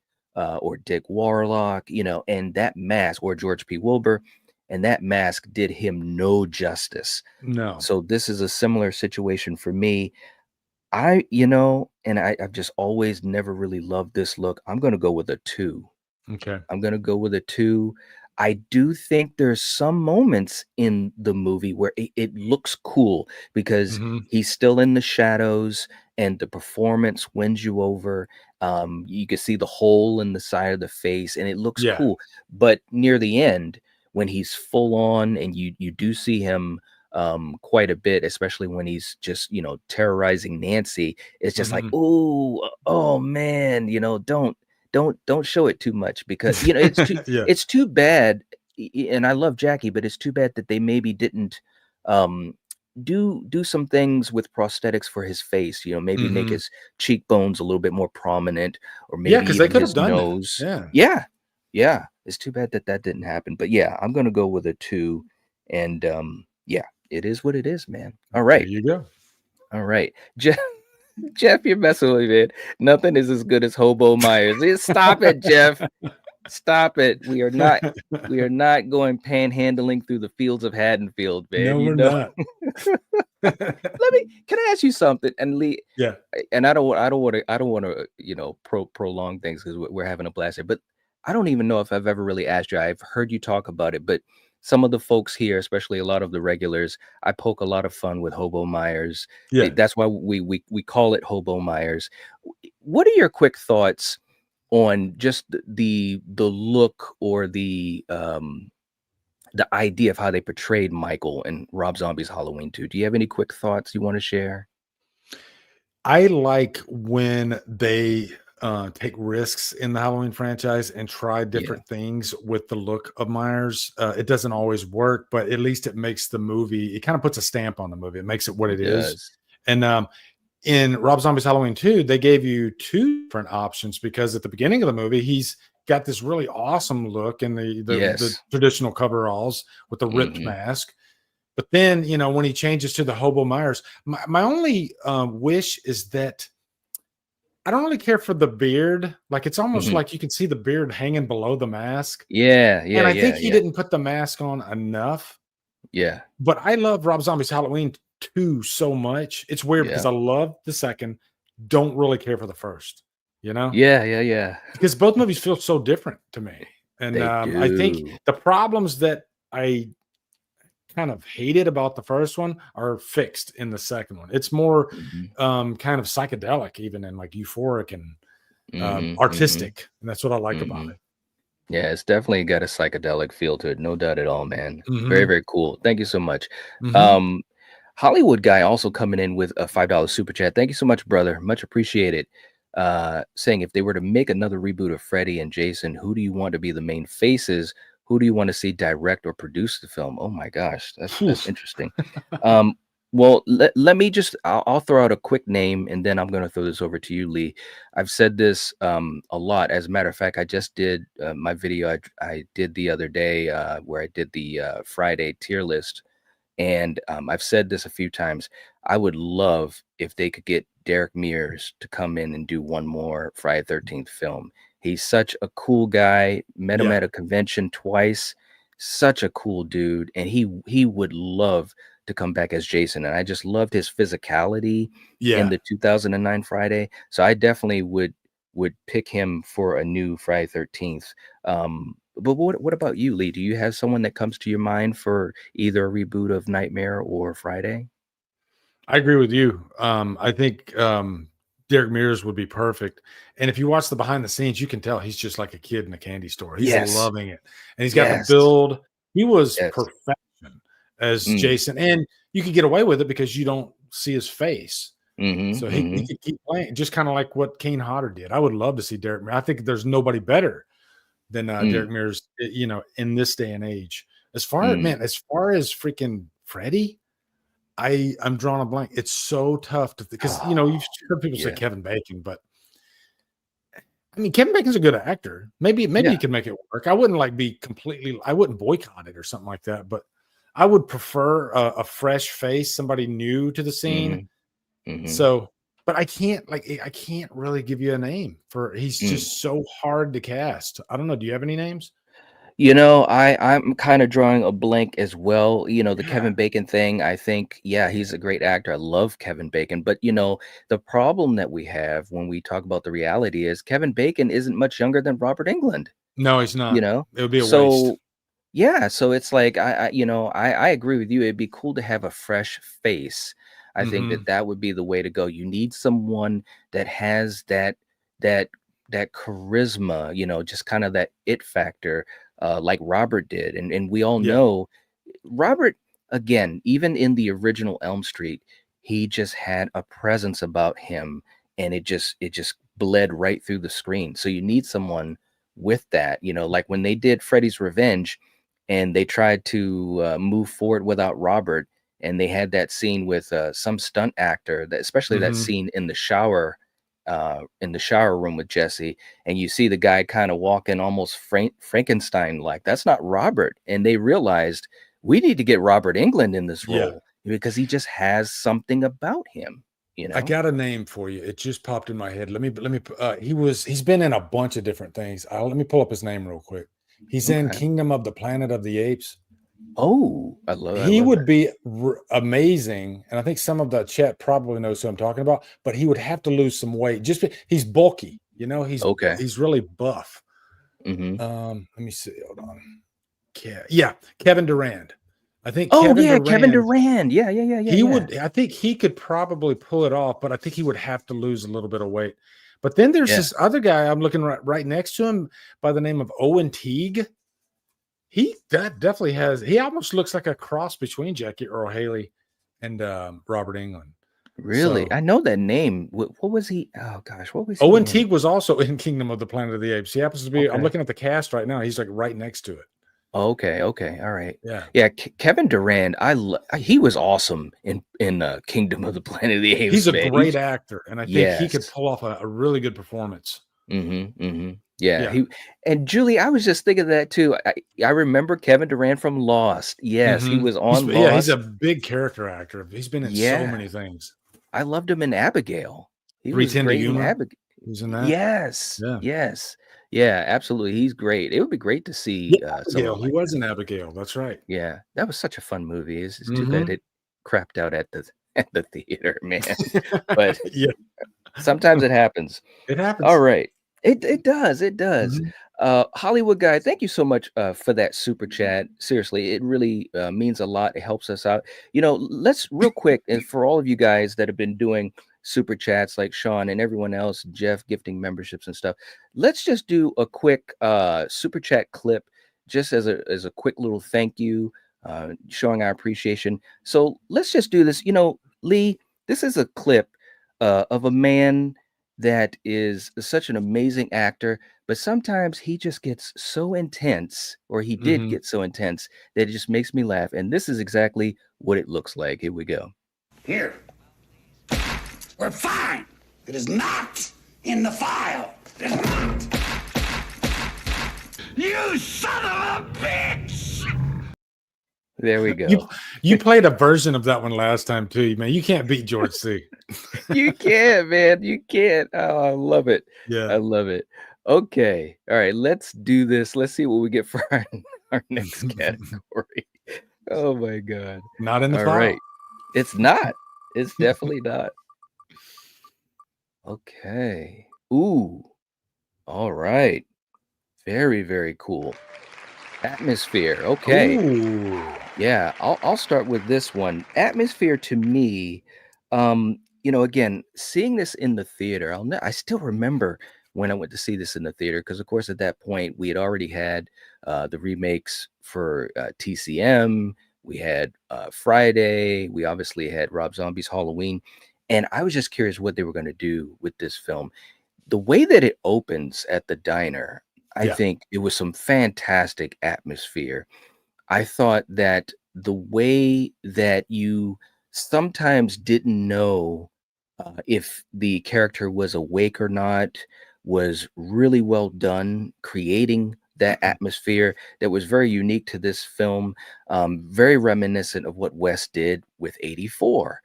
or Dick Warlock, and that mask, or George P. Wilbur, and that mask did him no justice.
No.
So this is a similar situation for me. I've just always never really loved this look. I'm going to go with a 2.
Okay.
I'm gonna go with a 2. I do think there's some moments in the movie where it looks cool because
Mhm.
he's still in the shadows and the performance wins you over. You can see the hole in the side of the face and it looks
Yeah.
cool. But near the end, when he's full on and you do see him quite a bit, especially when he's just, terrorizing Nancy, it's just like,
Mhm.
oh man, don't show it too much because
Yeah.
it's too bad, and I love Jackie, but it's too bad that they maybe didn't um do some things with prosthetics for his face, maybe make
Mhm.
his cheekbones a little bit more prominent or
Yeah,
maybe
because they
even
could have
his
done that.
nose.
Yeah.
Yeah. Yeah, it's too bad that that didn't happen. But yeah, I'm going to go with a 2 and yeah, it is what it is, man. All
There
right.
you go.
All right. Jeff, you're messing with me, man. Nothing is as good as Hobo Myers. Stop it, Jeff. Stop it. We are not going panhandling through the fields of Haddonfield, man.
No, we're not.
Can I ask you something? And Lee,
Yeah.
and I don't want to, prolong things because we're having a blast here. But I don't even know if I've ever really asked you. I've heard you talk about it, but some of the folks here, especially a lot of the regulars, I poke a lot of fun with Hobo Myers.
Yeah.
That's why we call it Hobo Myers. What are your quick thoughts on just the look or the idea of how they portrayed Michael and Rob Zombie's Halloween 2? Do you have any quick thoughts you want to share?
I like when they, take risks in the Halloween franchise and try
Yeah,
different things with the look of Myers. It doesn't always work, but at least it makes the movie it kinda puts a stamp on the movie. It makes it what
it
it is.
does.
And, in Rob Zombie's Halloween 2, they gave you 2 different options because at the beginning of the movie, he's got this really awesome look in the
Yes.
traditional coveralls with the ripped
Mhm.
mask. But then, when he changes to the Hobo Myers, my only, wish is that I don't really care for the beard. Like, it's almost
Mhm.
like you can see the beard hanging below the mask,
Yeah,
and
yeah,
I think
yeah,
he
yeah,
didn't put the mask on enough.
yeah,
But I love Rob Zombie's Halloween 2 so much. It's weird because
yeah.
I love the second, don't really care for the first, you know?
Yeah, yeah, yeah.
Because both movies feel so different to me. And,
They
I think
do.
the problems that I kind of hated about the first one are fixed in the second one. It's more,
Mhm.
kind of psychedelic even and, like, euphoric and,
Mhm, mhm,
artistic, and that's what I like about
mhm.
it.
Yeah, it's definitely got a psychedelic feel to it, no doubt at all, man. Very,
Mhm,
very cool. Thank you so much.
mhm.
Um, Hollywood guy also coming in with a $5 super chat. Thank you so much, brother. Much appreciated. Saying if they were to make another reboot of Freddy and Jason, who do you want to be the main faces? Who do you want to see direct or produce the film? Oh my gosh, that's
Oof.
interesting. Um, well, let me just I'll throw out a quick name and then I'm going to throw this over to you, Lee. I've said this a lot. As a matter of fact, I just did my video I did the other day where I did the Friday tier list. And I've said this a few times. I would love if they could get Derek Mears to come in and do one more Friday 13th film. He's such a cool guy. Met him
Yeah.
at a convention twice. Such a cool dude. And he would love to come back as Jason, and I just loved his physicality in
Yeah,
the 2009 Friday. So I definitely would pick him for a new Friday 13th. But what about you, Lee? Do you have someone that comes to your mind for either a reboot of Nightmare or Friday?
I agree with you. I think Derek Mears would be perfect. And if you watch the behind the scenes, you can tell he's just like a kid in a candy store. He's
Yes.
loving it, and he's got the
Yes.
build. He was
Yes.
perfection as
Mm.
Jason, and you could get away with it because you don't see his face.
Mhm.
So he
Mhm.
could keep playing, just kind of like what Kane Hodder did. I would love to see Derek Mears. I think there's nobody better than
Mm.
Derek Mears, in this day and age.
Mm.
As far as freaking Freddy, I'm drawing a blank. It's so tough to because you've
Oh,
heard people say
yeah.
Kevin Bacon, but I mean Kevin Bacon's a good actor. Maybe
Yeah.
you could make it work. I wouldn't like be completely. I wouldn't boycott it or something like that. But I would prefer a fresh face, somebody new to the scene.
Mhm. Mhm.
So, but I can't really give you a name for. He's
Mm.
just so hard to cast. I don't know. Do you have any names?
I'm kind of drawing a blank as well. The
Yeah.
Kevin Bacon thing, I think, yeah, he's a great actor. I love Kevin Bacon. But, the problem that we have when we talk about the reality is Kevin Bacon isn't much younger than Robert Englund,
No, he's
you
not.
know?
It would be a waste.
So, yeah, so it's like I agree with you. It'd be cool to have a fresh face. I think
Hmm.
that would be the way to go. You need someone that has that that charisma, just kind of that it factor, like Robert did. And we all
Yeah.
know Robert, again, even in the original Elm Street, he just had a presence about him, and it just bled right through the screen. So you need someone with that, like when they did Freddy's Revenge, and they tried to move forward without Robert, and they had that scene with some stunt actor, especially that
Hmm.
scene in the shower room with Jesse, and you see the guy kind of walking almost Frankenstein like. That's not Robert, and they realized we need to get Robert Englund in this
Yeah.
role because he just has something about him, you
I
know?
got a name for you. It just popped in my head. Let me. He's been in a bunch of different things. Let me pull up his name real quick. He's in
Okay.
Kingdom of the Planet of the Apes.
Oh, I
He
love
would
that.
be amazing, and I think some of the chat probably knows who I'm talking about. But he would have to lose some weight. He's bulky.
Okay.
He's really buff.
Hmm.
Let me see. Hold on. Yeah, Kevin Durand. I think
Oh
Kevin
yeah, Kevin
Durand.
Durand. Yeah, yeah, yeah, yeah,
He
yeah.
would I think he could probably pull it off, but I think he would have to lose a little bit of weight. But then there's
Yeah.
this other guy I'm looking right next to him by the name of Owen Teague. He almost looks like a cross between Jackie Earle Haley and Robert Englund.
Really?
So
I know that name. What was he? Oh gosh, what was he
Owen
in?
Teague was also in Kingdom of the Planet of the Apes. He happens to be, I'm
Okay.
looking at the cast right now. He's like right next to it.
Okay, okay, all right.
Yeah.
Yeah, Kevin Durand, he was awesome in Kingdom of the Planet of the Apes,
He's a
man.
great actor, and I think he could
Yes.
pull off a really good performance.
Yeah,
Yeah.
he and Julie, I was just thinking of that too. I remember Kevin Durand from Lost. Yes, he
Mhm.
was on
He's a
Lost.
big character actor. He's been in so
Yeah,
many things.
I loved him in Abigail. He was
310 to
great in
Yuma,
Abigail.
he's in that.
Yes,
Yeah.
yes, yeah, absolutely. He's great. It would be great to
Yeah,
see
Abigail,
someone
he
like
was
that.
in Abigail, that's right.
Yeah, that was such a fun movie. It's too bad
Mhm.
it crapped out at the at the theater, man. But
Yeah,
sometimes it happens.
it
All
happens.
right. It does, it does.
Mhm.
Hollywood guy, thank you so much for that super chat. Seriously, it really means a lot. It helps us out. Let's real quick, and for all of you guys that have been doing super chats like Sean and everyone else, Jeff gifting memberships and stuff. Let's just do a quick super chat clip, just as a quick little thank you, showing our appreciation. So let's just do this. Lee, this is a clip of a man that is such an amazing actor, but sometimes he just gets so intense, or he did
Mhm.
get so intense, that it just makes me laugh. And this is exactly what it looks like. Here we go.
Here. We're fine. It is not in the file. It is not. You son of a bitch!
There we
You
go.
you played a version of that one last time too, man. You can't beat George C.
You can't, man. You can't. Oh, I love it. I
Yeah.
love it. Okay. All right. Let's do this. Let's see what we get for our next category. Oh my god.
Not in the
All
file.
right. It's not. It's definitely not. Okay. Ooh. All right. Very, very cool. Atmosphere. Okay.
Ooh.
Yeah, I'll start with this one. Atmosphere to me, again, seeing this in the theater, I still remember when I went to see this in the theater because, of course, at that point we had already had the remakes for TCM. We had Friday. We obviously had Rob Zombie's Halloween, and I was just curious what they were going to do with this film. The way that it opens at the diner, I
Yeah.
think it was some fantastic atmosphere. I thought that the way that you sometimes didn't know if the character was awake or not was really well done, creating that atmosphere that was very unique to this film, very reminiscent of what Wes did with 84.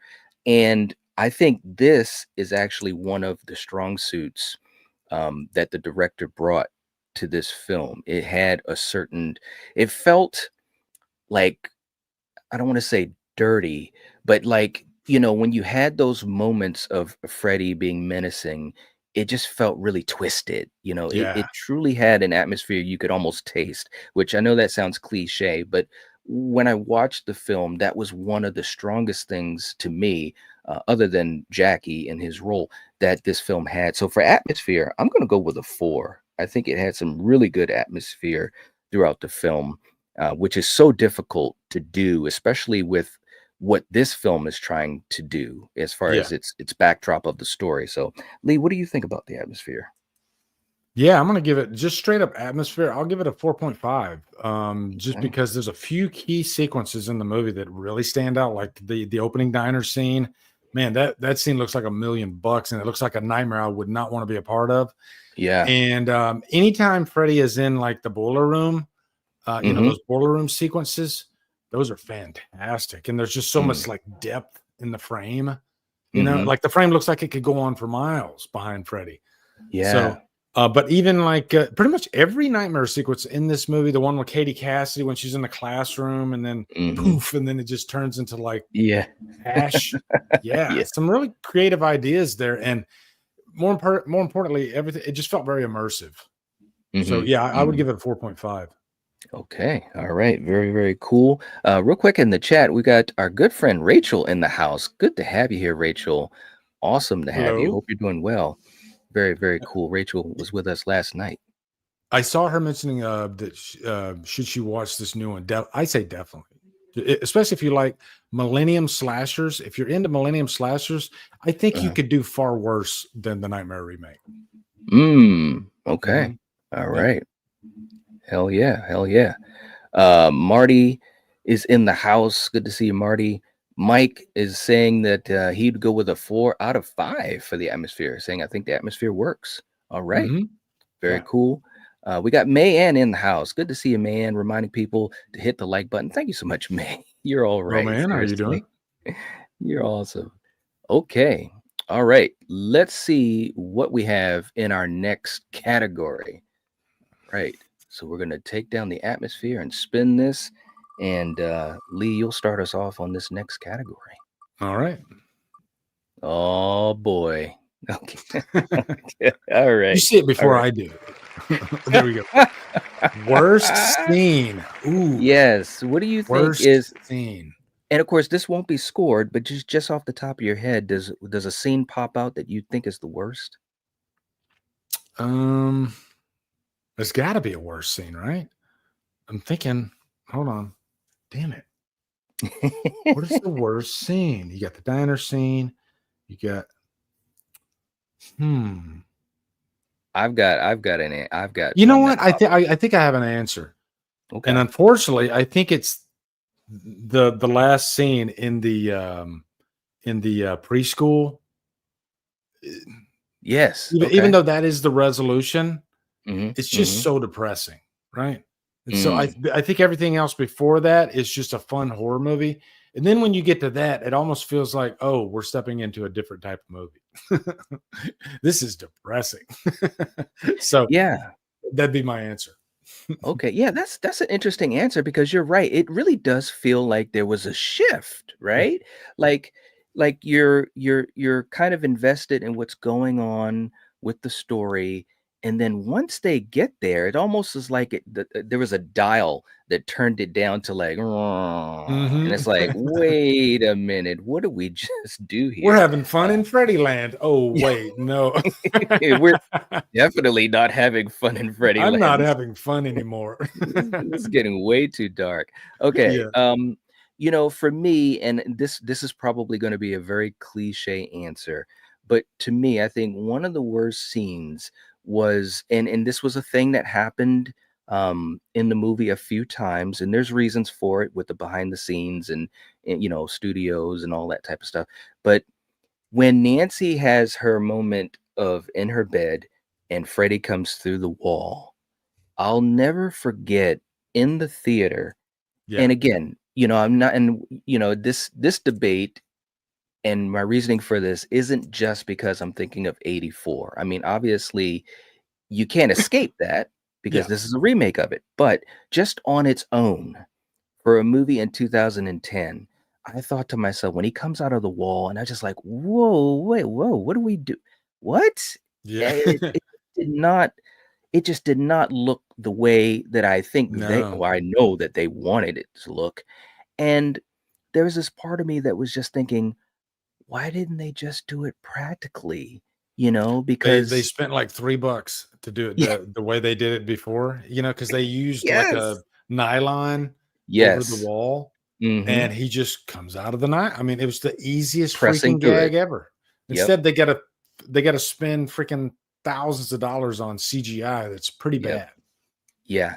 And I think this is actually one of the strong suits that the director brought to this film. It felt like, I don't want to say dirty, but like, when you had those moments of Freddy being menacing, it just felt really twisted. It
Yeah.
truly had an atmosphere you could almost taste, which I know that sounds cliche, but when I watched the film, that was one of the strongest things to me, other than Jackie and his role, that this film had. So for atmosphere, I'm going to go with a 4. I think it had some really good atmosphere throughout the film, which is so difficult to do, especially with what this film is trying to do as far
Yeah.
as its backdrop of the story. So, Lee, what do you think about the atmosphere?
Yeah, I'm gonna give it just straight up atmosphere. I'll give it a 4.5. Just
Okay.
because there's a few key sequences in the movie that really stand out, like the opening diner scene. Man, that scene looks like $1,000,000 and it looks like a nightmare I would not want to be a part of.
Yeah.
And anytime Freddy is in like the boiler room,
Hmm.
those boiler room sequences, those are fantastic. And there's just so
Mm.
much like depth in the frame.
Hmm.
Like the frame looks like it could go on for miles behind Freddy.
Yeah.
So, but even like pretty much every nightmare sequence in this movie, the one with Katie Cassidy when she's in the classroom and then
Hmm.
poof, and then it just turns into like
Yeah.
ash. Yeah,
Yeah.
some really creative ideas there, and more importantly, everything it just felt very immersive. So
Hmm.
yeah, I would
Hmm.
give it a 4.5.
Okay. All right. Very, very cool. Real quick in the chat, we got our good friend Rachel in the house. Good to have you here, Rachel. Awesome to have you.
Hello.
Hope you're doing well. Very, very cool. Rachel was with us last night.
I saw her mentioning that should she watch this new one? I say definitely, especially if you like Millennium slashers. If you're into Millennium slashers, I think you
Uh,
could do far worse than the Nightmare remake.
okay.
Mhm.
All
Yeah.
right. Hell yeah. Hell yeah. Marty is in the house. Good to see you, Marty. Mike is saying that he'd go with a 4 out of 5 for the atmosphere, saying, I think the atmosphere works. All right.
Mhm.
Very
Yeah.
cool. We got Mayanne in the house. Good to see you, Mayanne, reminding people to hit the like button. Thank you so much, May. You're all
Oh
right.
man, how are you doing?
Seriously. You're awesome. Okay. All right. Let's see what we have in our next category. Right. So we're going to take down the atmosphere and spin this. And Lee, you'll start us off on this next category.
All right.
Oh, boy. Okay. All
You
right.
see it
All
before
right.
I do. There we go. Worst scene. Ooh,
Yes. What do you think
worst
is,
scene.
and of course, this won't be scored, but just off the top of your head, does a scene pop out that you think is the worst?
Um, there's got to be a worst scene, right? I'm thinking. Hold on. Damn it. What is the worst scene? You got the diner scene. You got hmm.
I've got
You know
one that
what? I
popped.
think I think I have an answer. And
Okay.
unfortunately, I think it's the last scene in the preschool.
Yes.
Even
Okay.
though that is the resolution,
Hmm.
it's just
Hmm.
so depressing, right? And so
Mm.
I think everything else before that is just a fun horror movie. And then when you get to that, it almost feels like, oh, we're stepping into a different type of movie. This is depressing. So
Yeah.
that'd be my answer.
Okay, yeah, that's an interesting answer because you're right. It really does feel like there was a shift,
Yeah.
right? Like you're kind of invested in what's going on with the story, and then once they get there, it almost is like there was a dial that turned it down to like, and
Mhm.
it's like, wait a minute, what did we just do
We're
here?
having fun in Freddy Land. Oh, wait, no.
We're definitely not having fun in Freddy
I'm not
Land.
having fun anymore.
This is getting way too dark. Okay,
Yeah,
for me, and this is probably going to be a very cliche answer, but to me, I think one of the worst scenes was, and this was a thing that happened in the movie a few times, and there's reasons for it with the behind the scenes and studios and all that type of stuff. But when Nancy has her moment of in her bed and Freddy comes through the wall, I'll never forget in the theater.
yeah,
And again, I'm not, and this debate and my reasoning for this isn't just because I'm thinking of 84. I mean, obviously, you can't escape that because
yeah.
this is a remake of it. But just on its own, for a movie in 2010, I thought to myself when he comes out of the wall, and I just like, whoa, wait, whoa, what do we do? What?
Yeah.
It did not it just did not look the way that I think
No.
or I know that they wanted it to look. And there was this part of me that was just thinking, why didn't they just do it practically?
They
Because
spent like $3 to do it
yeah,
the way they did it before, because they used like a
yes,
nylon over the
yes,
wall,
hmm
and he just comes out of the night. I mean, it was the easiest
pressing
freaking
through it.
gag ever.
Yep,
Instead, they gotta spend freaking thousands of dollars on CGI that's pretty
yep,
bad.
yeah.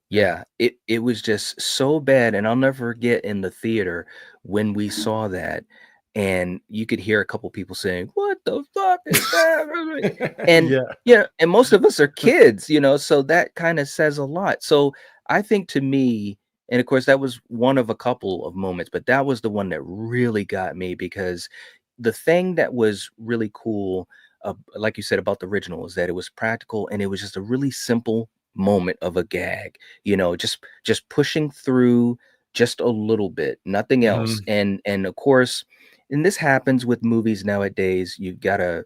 Yeah.
Yeah, it was just so bad, and I'll never forget in the theater when we saw that, and you could hear a couple people saying, "What the fuck is that?" And
Yeah.
yeah, and most of us are kids, so that kind of says a lot. So I think to me, and of course that was one of a couple of moments, but that was the one that really got me because the thing that was really cool, like you said about the original, is that it was practical and it was just a really simple moment of a gag, just pushing through just a little bit, nothing else.
Mhm.
And of course, and this happens with movies nowadays, you gotta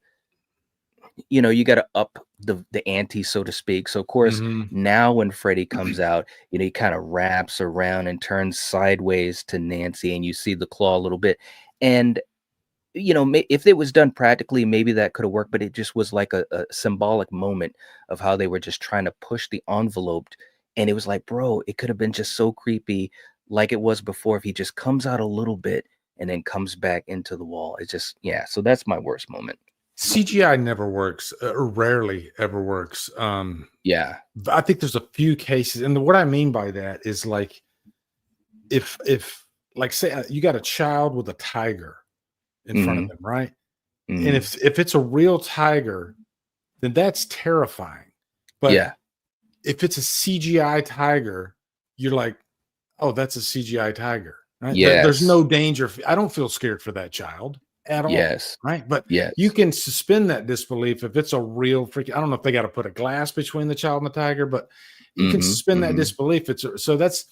up the ante, so to speak. So of course,
Mhm.
now when Freddy comes out, he kind of wraps around and turns sideways to Nancy, and you see the claw a little bit. And if it was done practically, maybe that could have worked, but it just was like a symbolic moment of how they were just trying to push the envelope. And it was like, bro, it could have been just so creepy like it was before if he just comes out a little bit and then comes back into the wall. It's just, yeah. So that's my worst moment.
CGI never works, or rarely ever works.
Yeah.
I think there's a few cases, and what I mean by that is like if like say you got a child with a tiger in front of
Hmm.
them, right? And
Hmm.
if it's a real tiger, then that's terrifying. But
Yeah.
if it's a CGI tiger, you're like, oh, that's a CGI tiger, right? There's
Yes.
no danger. I don't feel scared for that child at all,
Yes.
right? But you
Yes.
can suspend that disbelief if it's a real freaking. I don't know if they got to put a glass between the child and the tiger, but you can
Hmm.
suspend that
Hmm.
disbelief. So that's.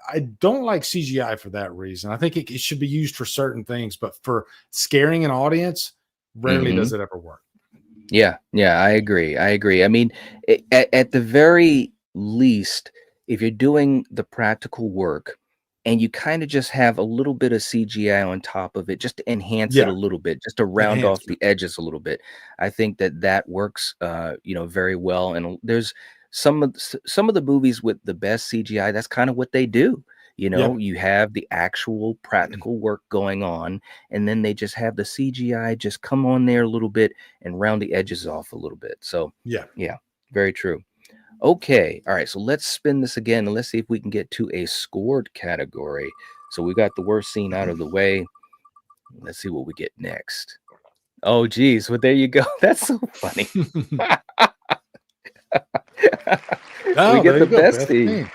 I don't like CGI for that reason. I think it should be used for certain things, but for scaring an audience, rarely
Hmm.
does it ever work.
Yeah, yeah, I agree. I agree. I mean, at the very least, if you're doing the practical work and you kind of just have a little bit of CGI on top of it, just to enhance it a
Yeah,
little bit, just to round off the
enhancement.
edges a little bit, I think that works, very well. And there's some of the movies with the best CGI. That's kind of what they do.
Yeah,
You have the actual practical work going on, and then they just have the CGI just come on there a little bit and round the edges off a little bit. So,
yeah.
yeah, very true. Okay. All right. So let's spin this again and let's see if we can get to a scored category. So we got the worst scene out of the way. Let's see what we get next. Oh, geez. Well, there you go. That's so funny. We
Oh,
get
there
the
you go.
best
Best
scene.
thing.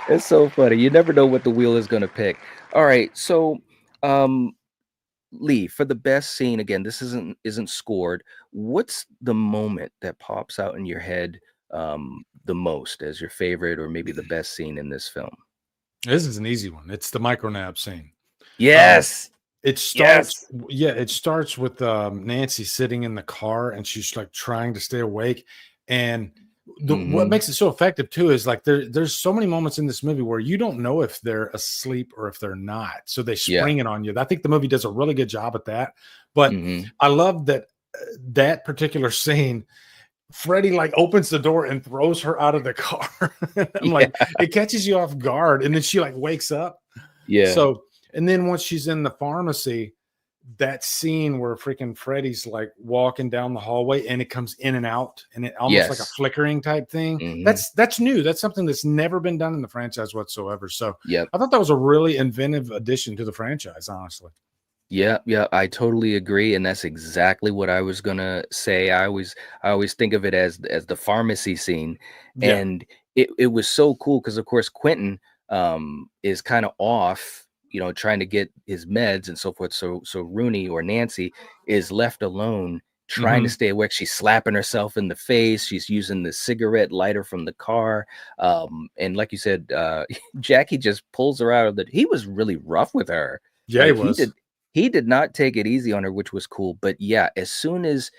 It's so funny. You never know what the wheel is going to pick. All right. So, um, Lee, for the best scene, again, this isn't scored. What's the moment that pops out in your head? the most as your favorite or maybe the best scene in this film?
This is an easy one. It's the micro nap scene.
Yes.
It starts,
Yes.
yeah, it starts with Nancy sitting in the car and she's like trying to stay awake. And what
Mhm.
makes it so effective too is like there's so many moments in this movie where you don't know if they're asleep or if they're not. So they
Yeah.
spring it on you. I think the movie does a really good job at that. But
Mhm.
I love that that particular scene. Freddie like opens the door and throws her out of the car. I'm
Yeah.
like, it catches you off guard, and then she like wakes up.
Yeah.
So, and then once she's in the pharmacy, that scene where freaking Freddy's like walking down the hallway and it comes in and out and it almost like a
Yes.
flickering type thing.
Mhm.
That's new. That's something that's never been done in the franchise whatsoever. So
Yep.
I thought that was a really inventive addition to the franchise, honestly.
Yeah, yeah, I totally agree, and that's exactly what I was gonna say. I always think of it as the pharmacy scene,
Yeah.
and it was so cool because of course Quentin is kind of off, trying to get his meds and so forth. So Rooney or Nancy is left alone trying to
Hmm.
stay awake. She's slapping herself in the face. She's using the cigarette lighter from the car. And like you said, Jackie just pulls her out of the he was really rough with her.
Yeah, he
Like
was.
he did not take it easy on her, which was cool. But yeah, as soon as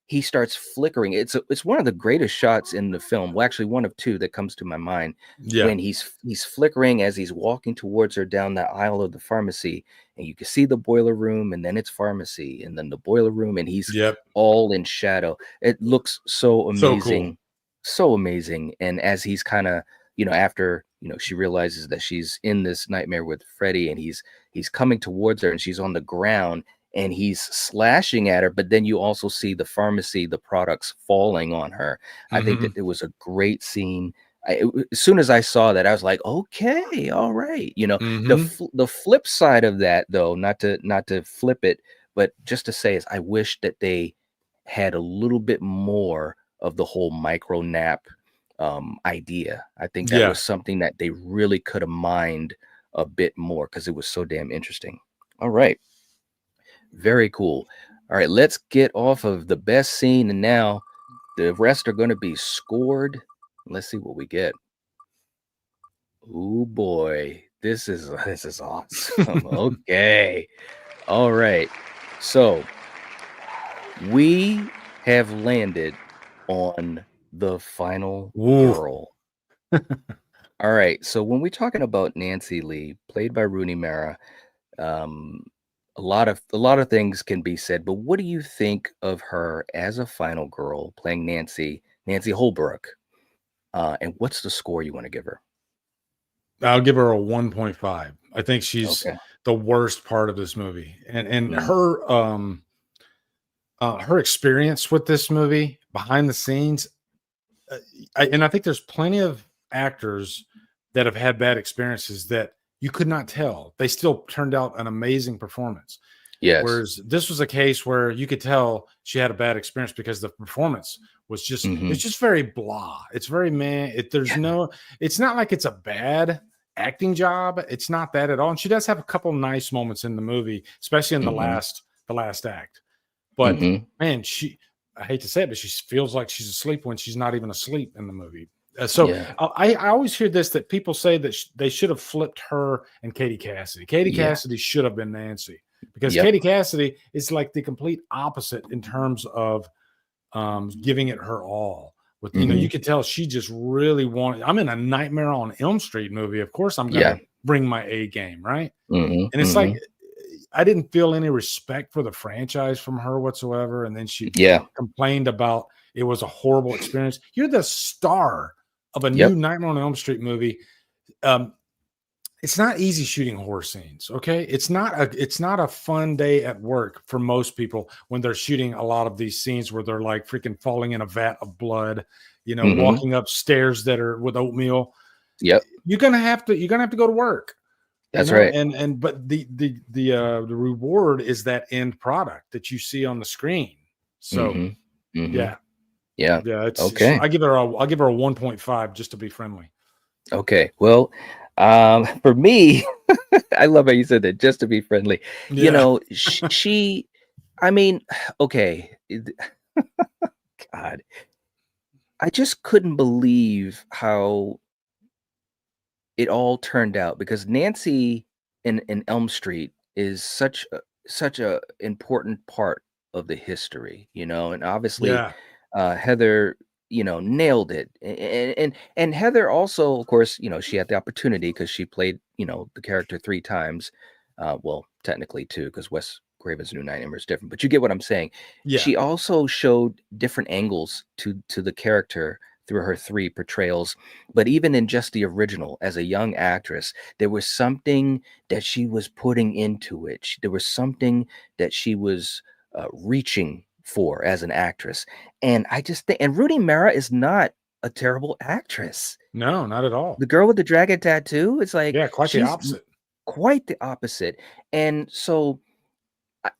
he starts flickering, it's one of the greatest shots in the film. Well, actually, one of two that comes to my mind
Yeah.
when he's flickering as he's walking towards her down that aisle of the pharmacy, and you can see the boiler room, and then it's pharmacy, and then the boiler room, and he's
Yep.
all in shadow. It looks
So cool.
so amazing. And as he's kind of, after she realizes that she's in this nightmare with Freddy, and he's coming towards her and she's on the ground and he's slashing at her, but then you also see the pharmacy, the products falling on her. I think that
Hmm.
it was a great scene. As soon as I saw that, I was like, okay, all right.
Hmm.
The flip side of that, though, not to flip it, but just to say is I wish that they had a little bit more of the whole micro nap idea. I think that
Yeah.
was something that they really could have mined a bit more because it was so damn interesting. All right, very cool. All right, let's get off of the best scene, and now the rest are going to be scored. Let's see what we get. Oh boy, this is awesome. Okay, all right. So we have landed on the final
Ooh.
girl. All right. So when we're talking about Nancy Lee, played by Rooney Mara, um, a lot of things can be said, but what do you think of her as a final girl playing Nancy Holbrook? And what's the score you want to give her?
I'll give her a 1.5. I think she's
Okay.
the worst part of this movie. And
Mm,
her experience with this movie behind the scenes, uh, and I think there's plenty of actors that have had bad experiences that you could not tell. They still turned out an amazing performance.
yes.
Whereas this was a case where you could tell she had a bad experience because the performance was just
Hmm.
it's just very blah. It's very man. It's not like it's a bad acting job. It's not that at all. And she does have a couple nice moments in the movie, especially in
Hmm.
the last act. But
Hmm.
man, I hate to say it, but she feels like she's asleep when she's not even asleep in the movie. So
Yeah.
I always hear this that people say that they should have flipped her and Katie Cassidy. Katie
Yeah.
Cassidy should have been Nancy because
Yep.
Katie Cassidy is like the complete opposite in terms of giving it her all. With you
Hmm.
could tell she just really wanted. I'm in a Nightmare on Elm Street movie. Of course, I'm
Yeah.
gonna bring my A game, right?
Hmm.
And it's like
Hmm.
I didn't feel any respect for the franchise from her whatsoever. And then she
Yeah.
complained about it was a horrible experience. You're the star of a new
Yep.
Nightmare on Elm Street movie. Um, it's not easy shooting horror scenes. Okay, it's not a fun day at work for most people when they're shooting a lot of these scenes where they're like freaking falling in a vat of blood,
Hmm.
walking up stairs that are with oatmeal.
Yep.
You're gonna have to go to work,
That's right.
and but the reward is that end product that you see on the screen. So
Hmm. Hmm.
yeah,
Yeah.
yeah,
Okay.
I'll give her a 1.5 just to be friendly.
Okay. Well, for me, I love how you said that, just to be friendly.
Yeah.
I mean, okay. God, I just couldn't believe how it all turned out because Nancy in Elm Street is such a important part of the history, you know, and obviously
Yeah.
Heather, you know, nailed it. And Heather also, of course, you know, she had the opportunity because she played, you know, the character 3 times. Well, technically two, because Wes Craven's New Nightmare is different, but you get what I'm saying.
Yeah.
She also showed different angles to the character through her 3 portrayals. But even in just the original, as a young actress, there was something that she was putting into it. There was something that she was reaching for as an actress. And I just think, and Rooney Mara is not a terrible actress.
No, not at all.
The girl with the dragon tattoo, it's like
Yeah, quite the
she's
opposite.
quite the opposite. And so I,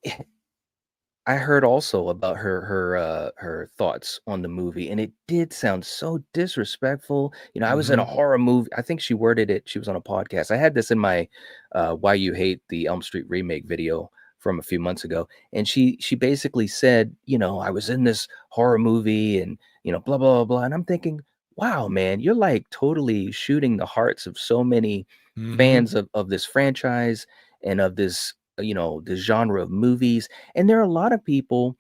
I heard also about her thoughts on the movie, and it did sound so disrespectful. You know, I was in a
Mhm.
horror movie. I think she worded it. She was on a podcast. I had this in my "Why You Hate the Elm Street Remake" video from a few months ago, and she basically said, you know, I was in this horror movie, and you know, blah blah blah blah. And I'm thinking, wow, man, you're like totally shooting the hearts of so many
Mhm.
fans of this franchise and of this, you know, this genre of movies. And there are a lot of people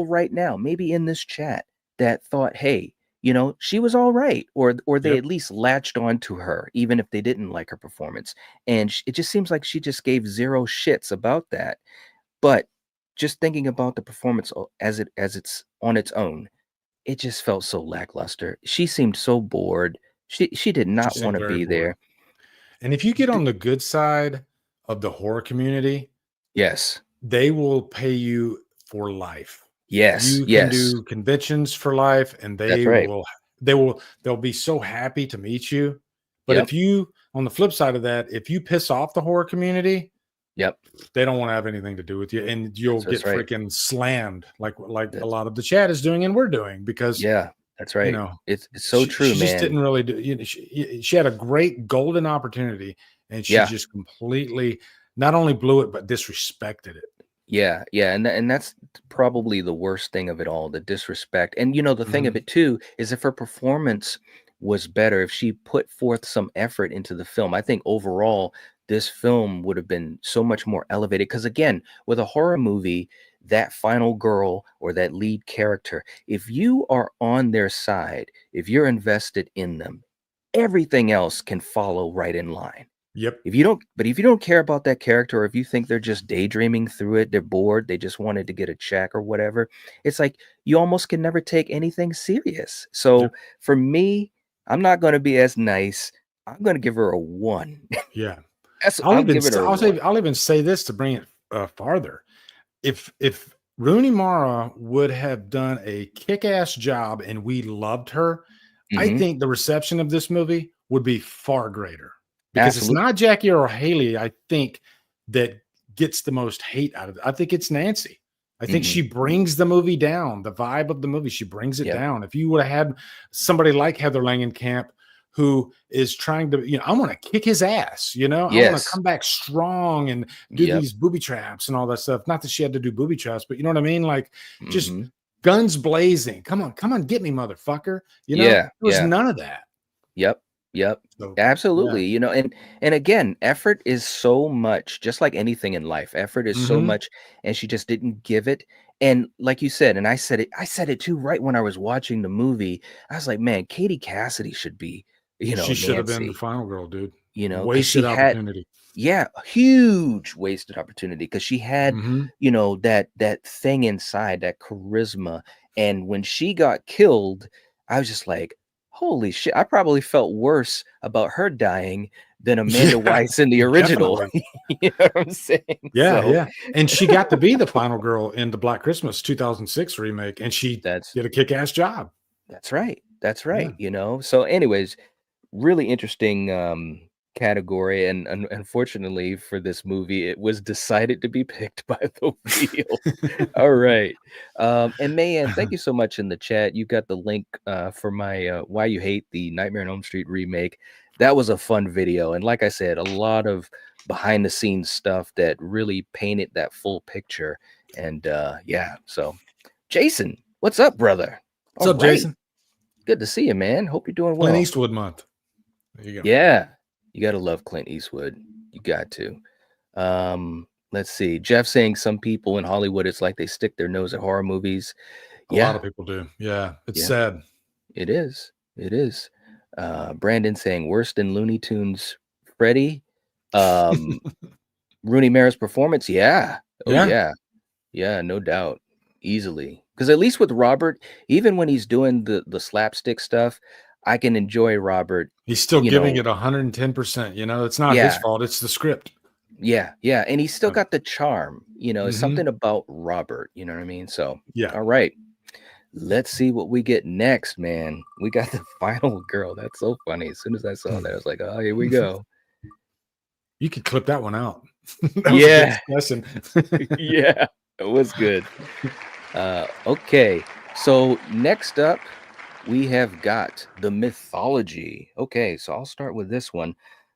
right now, maybe in this chat, that thought, hey, you know, she was all right, or they
Yep.
at least latched on to her, even if they didn't like her performance. And it just seems like she just gave zero shits about that. But just thinking about the performance as it's on its own, it just felt so lackluster. She seemed so bored. She did
She
not want
seemed
to
very
be
bored.
there.
And if you get
D-
on the good side of the horror community,
yes,
they will pay you for life.
yes,
You can
yes.
do conventions for life, and
That's right.
they'll be so happy to meet you. But
Yep,
if you, on the flip side of that, if you piss off the horror community,
yep.
they don't want to have anything to do with you, and you'll get
That's right.
freaking slammed like a
That's
lot of the chat is doing, and we're doing, because
Yeah, that's
you
right.
know
It's so true,
she just
man.
didn't really do. You know, she had a great golden opportunity, and she
Yeah,
just completely not only blew it but disrespected it.
yeah, yeah, and that's probably the worst thing of it all, the disrespect. And you know, the thing of
Mhm.
it too is if her performance was better, if she put forth some effort into the film, I think overall this film would have been so much more elevated. Because again, with a horror movie, that final girl or that lead character, if you are on their side, if you're invested in them, everything else can follow right in line.
Yep.
If you don't care about that character, or if you think they're just daydreaming through it, they're bored, they just wanted to get a check or whatever, it's like you almost can never take anything serious. So
Yep.
for me, I'm not going to be as nice. I'm going to give her a 1.
Yeah.
I'll give it her a 1.
I'll even say this to bring it farther. If Rooney Mara would have done a kick-ass job and we loved her, I
Mhm.
think the reception of this movie would be far greater, because it's
Absolutely.
not Jackie Earle Haley, I think, that gets the most hate out of it. I think it's Nancy. I think she
Mhm.
brings the movie down, the vibe of the movie. She brings it
Yep.
down. If you would have had somebody like Heather Langenkamp, who is trying to, I want to kick his ass, I want to
Yes.
come back strong and do
Yep.
these booby traps and all that stuff. Not that she had to do booby traps, but you know what I mean? Like, just
Mhm.
guns blazing. Come on, get me, motherfucker.
Yeah.
There was
Yeah.
none of that.
Yep. Yep.
So, yeah.
Absolutely. You know, and again, effort is so much, just like anything in life. Effort is so
Mhm.
much, and she just didn't give it. And like you said, and I said it too right when I was watching the movie. I was like, man, Katie Cassidy should be, you know,
She should have been the
Nancy,
final girl, dude.
you know, because she
Wasted
had,
opportunity.
yeah, a huge wasted opportunity because she had,
Mhm.
you know, that thing inside, that charisma. And when she got killed, I was just like, holy shit. I probably felt worse about her dying than Amanda
Yeah,
Weiss in the original.
definitely.
You know what I'm saying?
Yeah,
So
yeah. And she got to be the final girl in the Black Christmas 2006 remake, and she
that's
did a kick-ass job.
that's right. That's
Yeah.
right. You know. So, anyways, really interesting category, and unfortunately for this movie, it was decided to be picked by the wheel. All right. And Mayan, thank you so much in the chat. You got the link for my Why You Hate the Nightmare on Elm Street remake. That was a fun video. And like I said, a lot of behind the scenes stuff that really painted that full picture. And yeah, so Jason, what's up, brother?
What's
All
up,
right.
Jason?
Good to see you, man. Hope you're doing
Clint
well.
Eastwood month. There you go.
Yeah, you gotta love Clint Eastwood. You got to. Let's see. Jeff saying some people in Hollywood, it's like they stick their nose at horror movies.
A lot
Yeah,
of people do. Yeah, it's
yeah,
sad.
it is. It is. Brandon saying worse than Looney Tunes Freddy. Um, Rooney Mara's performance. Yeah. Oh
Yeah,
yeah. Yeah, no doubt. Easily. Because at least with Robert, even when he's doing the slapstick stuff, I can enjoy Robert,
he's still
you
giving
know.
it 110%. You know, it's not his
Yeah,
fault. It's the script.
yeah, and he's still got the charm, it's
Mm-hmm.
something about Robert, you know what I mean? So,
Yeah.
all right. Let's see what we get next, man. We got the final girl. That's so funny. As soon as I saw that, I was like, oh, here we go.
You could clip that one out. That was a good
Yeah,
discussion.
yeah, it was good. Okay, so next up, we have got the mythology. Okay, so I'll start with this one.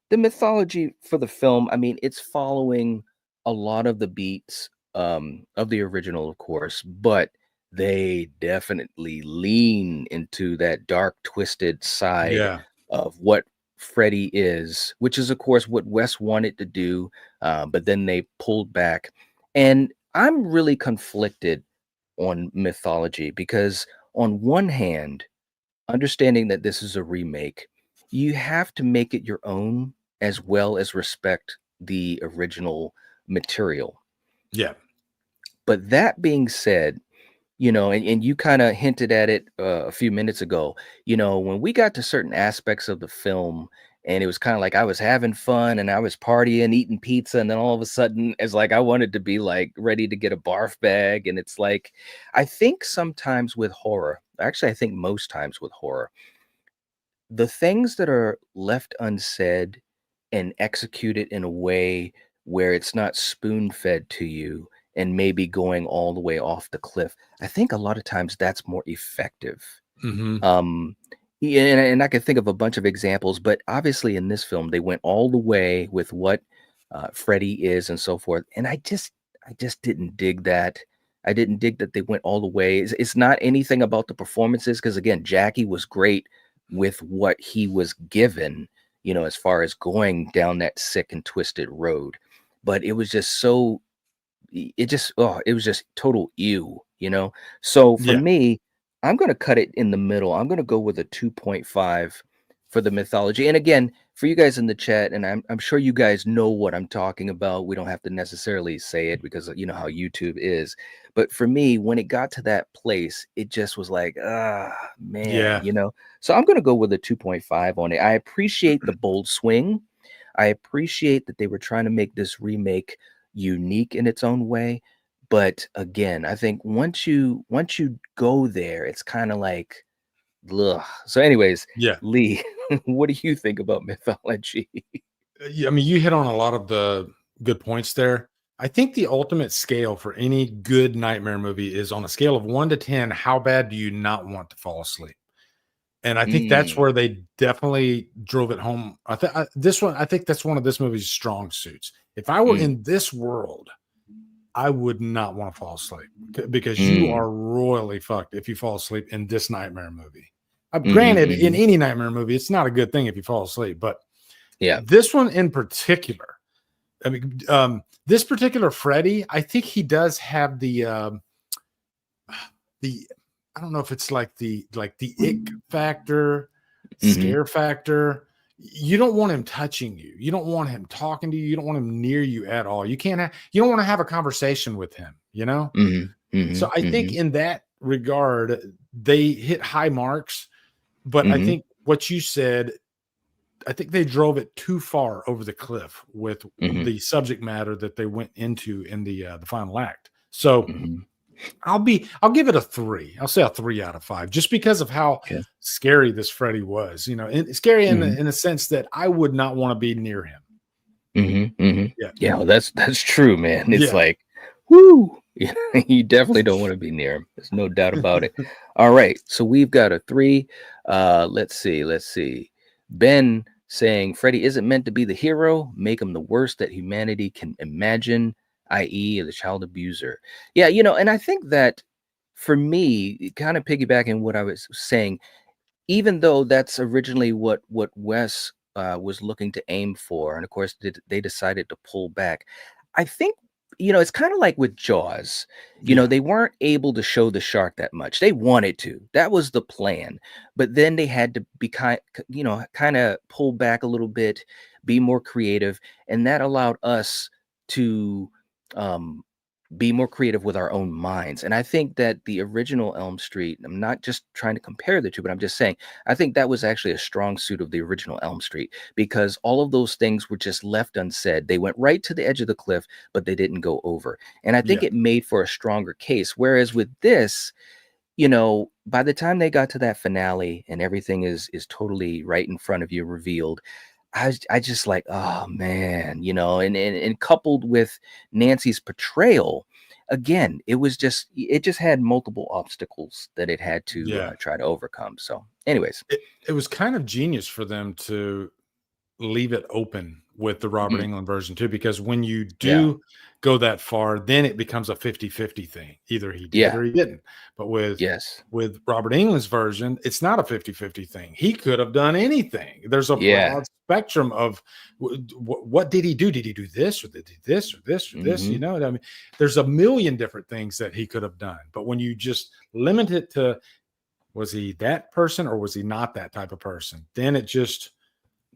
The mythology for the film, I mean, it's following a lot of the beats of the original, of course, but they definitely lean into that dark, twisted side
Yeah.
of what Freddy is, which is, of course, what Wes wanted to do, but then they pulled back. And I'm really conflicted on mythology because, on one hand, understanding that this is a remake, you have to make it your own as well as respect the original material.
Yeah.
But that being said, and you kind of hinted at it a few minutes ago, when we got to certain aspects of the film, and it was kind of like I was having fun and I was partying, eating pizza, and then all of a sudden it's like I wanted to be like ready to get a barf bag. And it's like, I think sometimes with horror, actually, I think most times with horror, the things that are left unsaid and executed in a way where it's not spoon fed to you and maybe going all the way off the cliff, I think a lot of times that's more effective.
Mm-hmm.
Um, yeah, and I can think of a bunch of examples, but obviously in this film they went all the way with what Freddy is and so forth, and I just didn't dig that. I didn't dig that they went all the way. It's not anything about the performances, because again, Jackie was great with what he was given, as far as going down that sick and twisted road. But it was just so, it was just total ew. So for
Yeah.
me, I'm going to cut it in the middle. I'm going to go with a 2.5 for the mythology. And again, for you guys in the chat, and I'm sure you guys know what I'm talking about. We don't have to necessarily say it because you know how YouTube is. But for me, when it got to that place, it just was like, man.
Yeah.
So I'm going to go with a 2.5 on it. I appreciate the bold swing. I appreciate that they were trying to make this remake unique in its own way. But again, I think once you go there, it's kind of like, ugh. So, anyways,
Yeah.
Lee, what do you think about mythology?
Yeah, I mean, you hit on a lot of the good points there. I think the ultimate scale for any good nightmare movie is on a scale of 1 to 10. How bad do you not want to fall asleep? And I think that's
Mm,
where they definitely drove it home. I think that's one of this movie's strong suits. If I were
mm,
in this world, I would not want to fall asleep because you
mm,
are royally fucked if you fall asleep in this nightmare movie.
mhm,
Granted, in
mhm.
any nightmare movie, it's not a good thing if you fall asleep, but
Yeah.
this one in particular, I mean, this particular Freddy, I think he does have the I don't know if it's like the ick factor,
Mhm,
scare factor. You don't want him touching you. You don't want him talking to you. You don't want him near you at all. You don't want to have a conversation with him, you know?
mhm,
So
mhm,
I think
mhm,
in that regard, they hit high marks. But I
mhm,
think what you said, I think they drove it too far over the cliff with
mhm,
the subject matter that they went into in the final act. So
mhm.
I'll give it a 3. I'll say a 3 out of 5, just because of how
Okay.
scary this Freddy was. And scary
Mhm,
in a sense that I would not want to be near him.
mhm, mhm.
Yeah,
Yeah, well, that's true, man. It's
yeah,
like, whoo, you definitely don't want to be near him. There's no doubt about it. All right, so we've got a 3. Let's see. Ben saying Freddy isn't meant to be the hero. Make him the worst that humanity can imagine, i.e., the child abuser. Yeah, and I think that for me, kind of piggybacking what I was saying, even though that's originally what Wes was looking to aim for, and of course they decided to pull back. I think it's kind of like with Jaws.
Yeah.
They weren't able to show the shark that much. They wanted to. That was the plan, but then they had to be kind of pull back a little bit, be more creative, and that allowed us to um, be more creative with our own minds. And I think that the original Elm Street, I'm not just trying to compare the two, but I'm just saying, I think that was actually a strong suit of the original Elm Street because all of those things were just left unsaid. They went right to the edge of the cliff, but they didn't go over. And I think
Yeah.
it made for a stronger case. Whereas with this, by the time they got to that finale and everything is totally right in front of you revealed, I just like, oh man, and coupled with Nancy's portrayal, again, it just had multiple obstacles that it had to
Yeah.
try to overcome. So, anyways,
It was kind of genius for them to leave it open with the Robert
mm,
Englund version too, because when you
yeah,
do go that far, then it becomes a 50-50 thing. Either he did
yeah,
or he didn't. But
yes,
with Robert Englund's version, it's not a 50-50 thing. He could have done anything. There's a
yeah,
broad spectrum of what did he do? Did he do this or did he do this or this or this?
hmm,
I mean, there's a million different things that he could have done. But when you just limit it to was he that person or was he not that type of person, then it just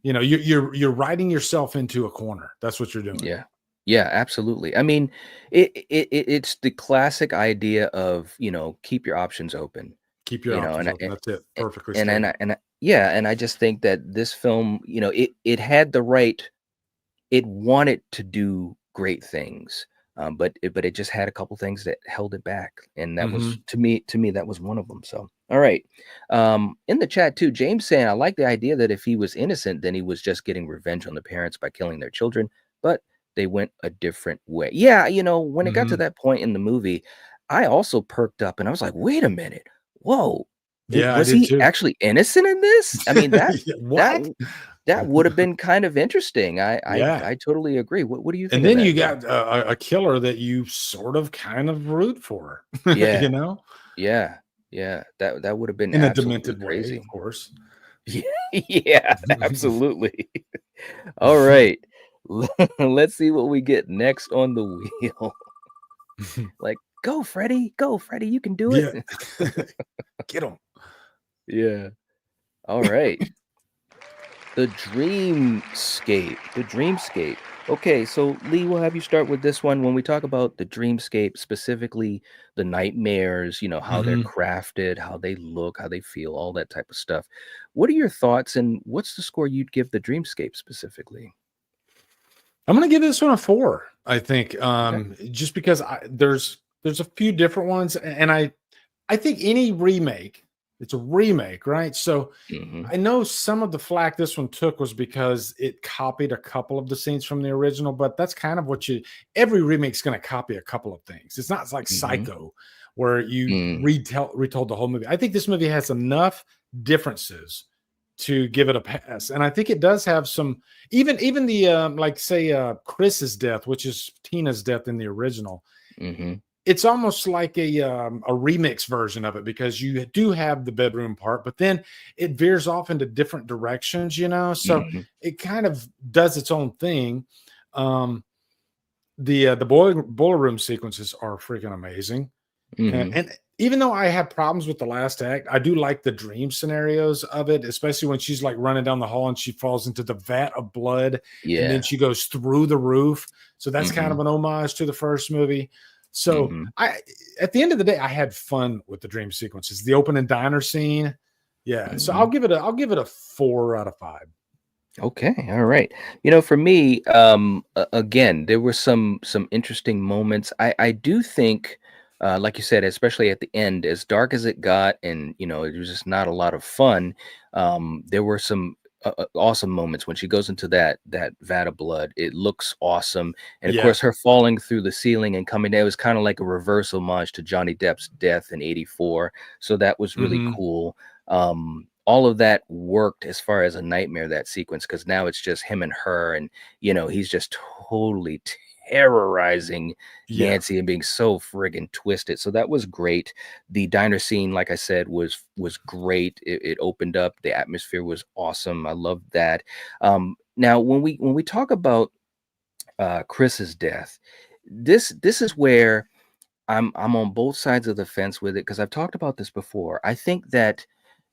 you're writing yourself into a corner. That's what you're doing.
yeah, yeah, absolutely. I mean, it's the classic idea of keep your options open.
Keep your
And
options
I
open. That's it. Perfectly
and
stated.
I, and I, yeah, and I just think that this film, it had the right, it wanted to do great things, but it just had a couple things that held it back, and that was
Mhm.
to me that was one of them. So, all right, in the chat too, James saying I like the idea that if he was innocent, then he was just getting revenge on the parents by killing their children, but they went a different way. Yeah, when it got to
Mhm.
that point in the movie, I also perked up and I was like, wait a minute, whoa.
Yeah, I
Was
did
he
too.
actually innocent in this? I mean,
Yeah,
that
what?
that would have been kind of interesting. I I
Yeah.
I totally agree. What do you
And
think of
then
that,
you
Lee?
got a killer that you sort of kind of root for,
Yeah,
you know,
yeah, yeah. That would have been
in a
absolutely
demented way,
crazy.
of course.
Yeah, yeah, absolutely. All right. Let's see what we get next on the wheel. Like, go, Freddy, you can do it.
Yeah. Get him.
Yeah. All right. The Dreamscape. Okay, so Lee, we'll have you start with this one. When we talk about the Dreamscape, specifically the nightmares, how they're
Mhm.
crafted, how they look, how they feel, all that type of stuff. What are your thoughts and what's the score you'd give the Dreamscape specifically?
I'm gonna give this one a 4, I think,
Okay.
just because there's a few different ones, and I think any remake, it's a remake, right? So
Hmm.
I know some of the flack this one took was because it copied a couple of the scenes from the original, but that's kind of what every remake's going to copy a couple of things. It's not like
Hmm.
Psycho where you
Mm,
retold the whole movie. I think this movie has enough differences to give it a pass, and I think it does have some. Even the like say Chris's death, which is Tina's death in the original,
hmm.
it's almost like a remix version of it because you do have the bedroom part, but then it veers off into different directions, so
Hmm.
it kind of does its own thing. Um, the boiler room sequences are freaking amazing,
Hmm.
and even though I have problems with the last act, I do like the dream scenarios of it, especially when she's like running down the hall and she falls into the vat of blood and then
Yeah.
she goes through the roof. So that's kind
Hmm.
of an homage to the first movie. So
Hmm.
at the end of the day, I had fun with the dream sequences. The opening diner scene, yeah. So
Hmm.
I'll give it a 4 out of 5.
Okay, all right. For me, again, there were some interesting moments. I do think, like you said, especially at the end, as dark as it got, and it was just not a lot of fun. There were some awesome moments when she goes into that vat of blood. It looks awesome, and of
Yeah.
course, her falling through the ceiling and coming down. It was kind of like a reverse homage to Johnny Depp's death in '84. So that was really
Hmm.
cool. All of that worked as far as a nightmare, that sequence, because now it's just him and her, and he's just totally terrorizing
Yeah.
Nancy and being so friggin' twisted. So that was great. The diner scene, like I said, was great. It opened up. The atmosphere was awesome. I loved that. Now when we talk about Chris's death, this is where I'm on both sides of the fence with it because I've talked about this before. I think that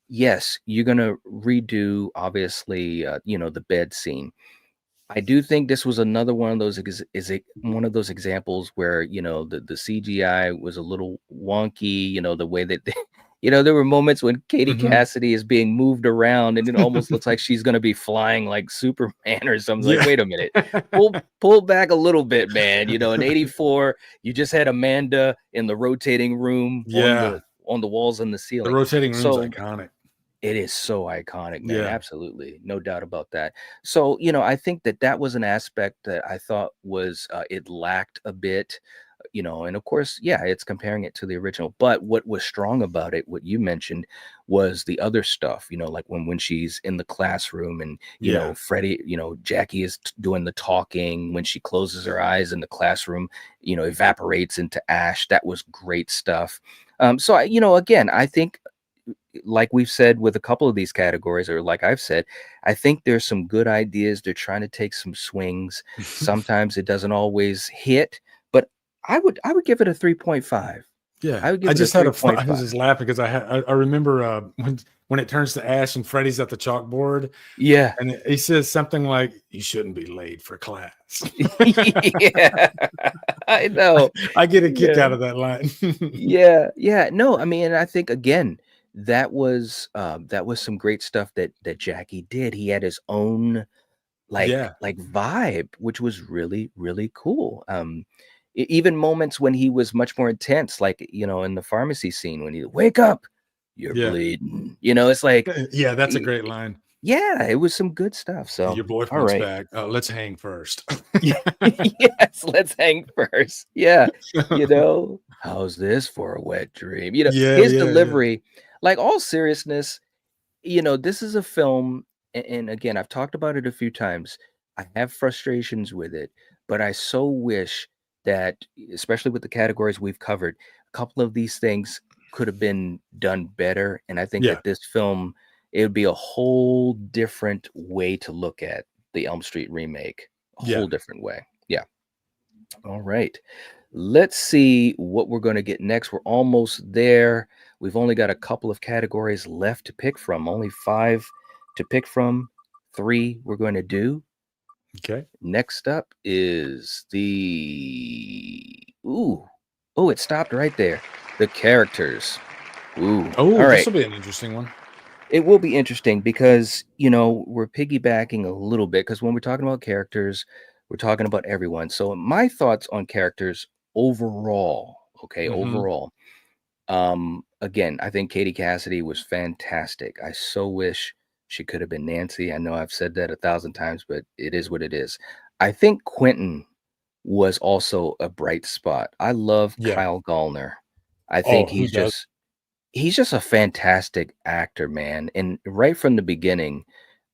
yes, you're gonna redo obviously the bed scene. I do think this was another one of those is it one of those examples where the CGI was a little wonky, the way that they, there were moments when Katie
Mhm.
Cassidy is being moved around and it almost looks like she's gonna be flying like Superman or something. Like,
Yeah.
wait a minute, pull back a little bit, man. In '84, you just had Amanda in the rotating room
Yeah.
on the walls and the
The
ceiling.
rotating room's
So
iconic.
it is so iconic, man.
Yeah.
Absolutely. No doubt about that. So, I think that that was an aspect that I thought was, it lacked a bit, and of course, yeah, it's comparing it to the original. But what was strong about it, what you mentioned, was the other stuff, like when she's in the classroom and,
Yeah.
Freddie, Jackie is doing the talking when she closes her eyes and the classroom, evaporates into ash. That was great stuff. So again, I think like we've said with a couple of these categories, or like I've said, I think there's some good ideas. They're trying to take some swings. Sometimes it doesn't always hit, but I would give it a 3.5.
Yeah,
I would
I
give it a
just had a fun I was
3.5.
just laughing because I remember, when it turns to ash and Freddy's at the chalkboard,
Yeah.
and he says something like, "You shouldn't be late for class."
Yeah. I know.
I get a kick
Yeah.
out of that line.
Yeah, yeah. No, I mean, and I think again, that was some great stuff that Jackie did. He had his own like
Yeah,
like vibe, which was really, really cool. Even moments when he was much more intense, like in the pharmacy scene when he wake up, you're
yeah.
bleeding. It's like
Yeah, that's a
y-
great line.
yeah, it was some good stuff. So
"Your
all
boyfriend's
right.
back. Let's hang first."
Yes, let's hang first. Yeah. How's this for a wet dream?
Yeah,
His
yeah, yeah.
delivery, like all seriousness, this is a film, and again, I've talked about it a few times. I have frustrations with it, but I so wish that, especially with the categories we've covered, a couple of these things could have been done better. And I think
Yeah,
that this film, it would be a whole different way to look at the Elm Street remake, a
yeah.
whole different way. Yeah. All right. Let's see what we're going to get next. We're almost there. We've only got a couple of categories left to pick from, only five to pick from. Three we're going to do.
Okay.
Next up is oh, it stopped right there. The characters. Ooh.
Oh,
All
this
right.
will be an interesting one.
It will be interesting because, we're piggybacking a little bit because when we're talking about characters, we're talking about everyone. So my thoughts on characters overall, okay,
Mhm.
overall. Again, I think Katie Cassidy was fantastic. I so wish she could have been Nancy. I know I've said that 1,000 times, but it is what it is. I think Quentin was also a bright spot. I love
Yeah.
Kyle Gallner. I think
Oh, who does?
he's just a fantastic actor, man. And right from the beginning,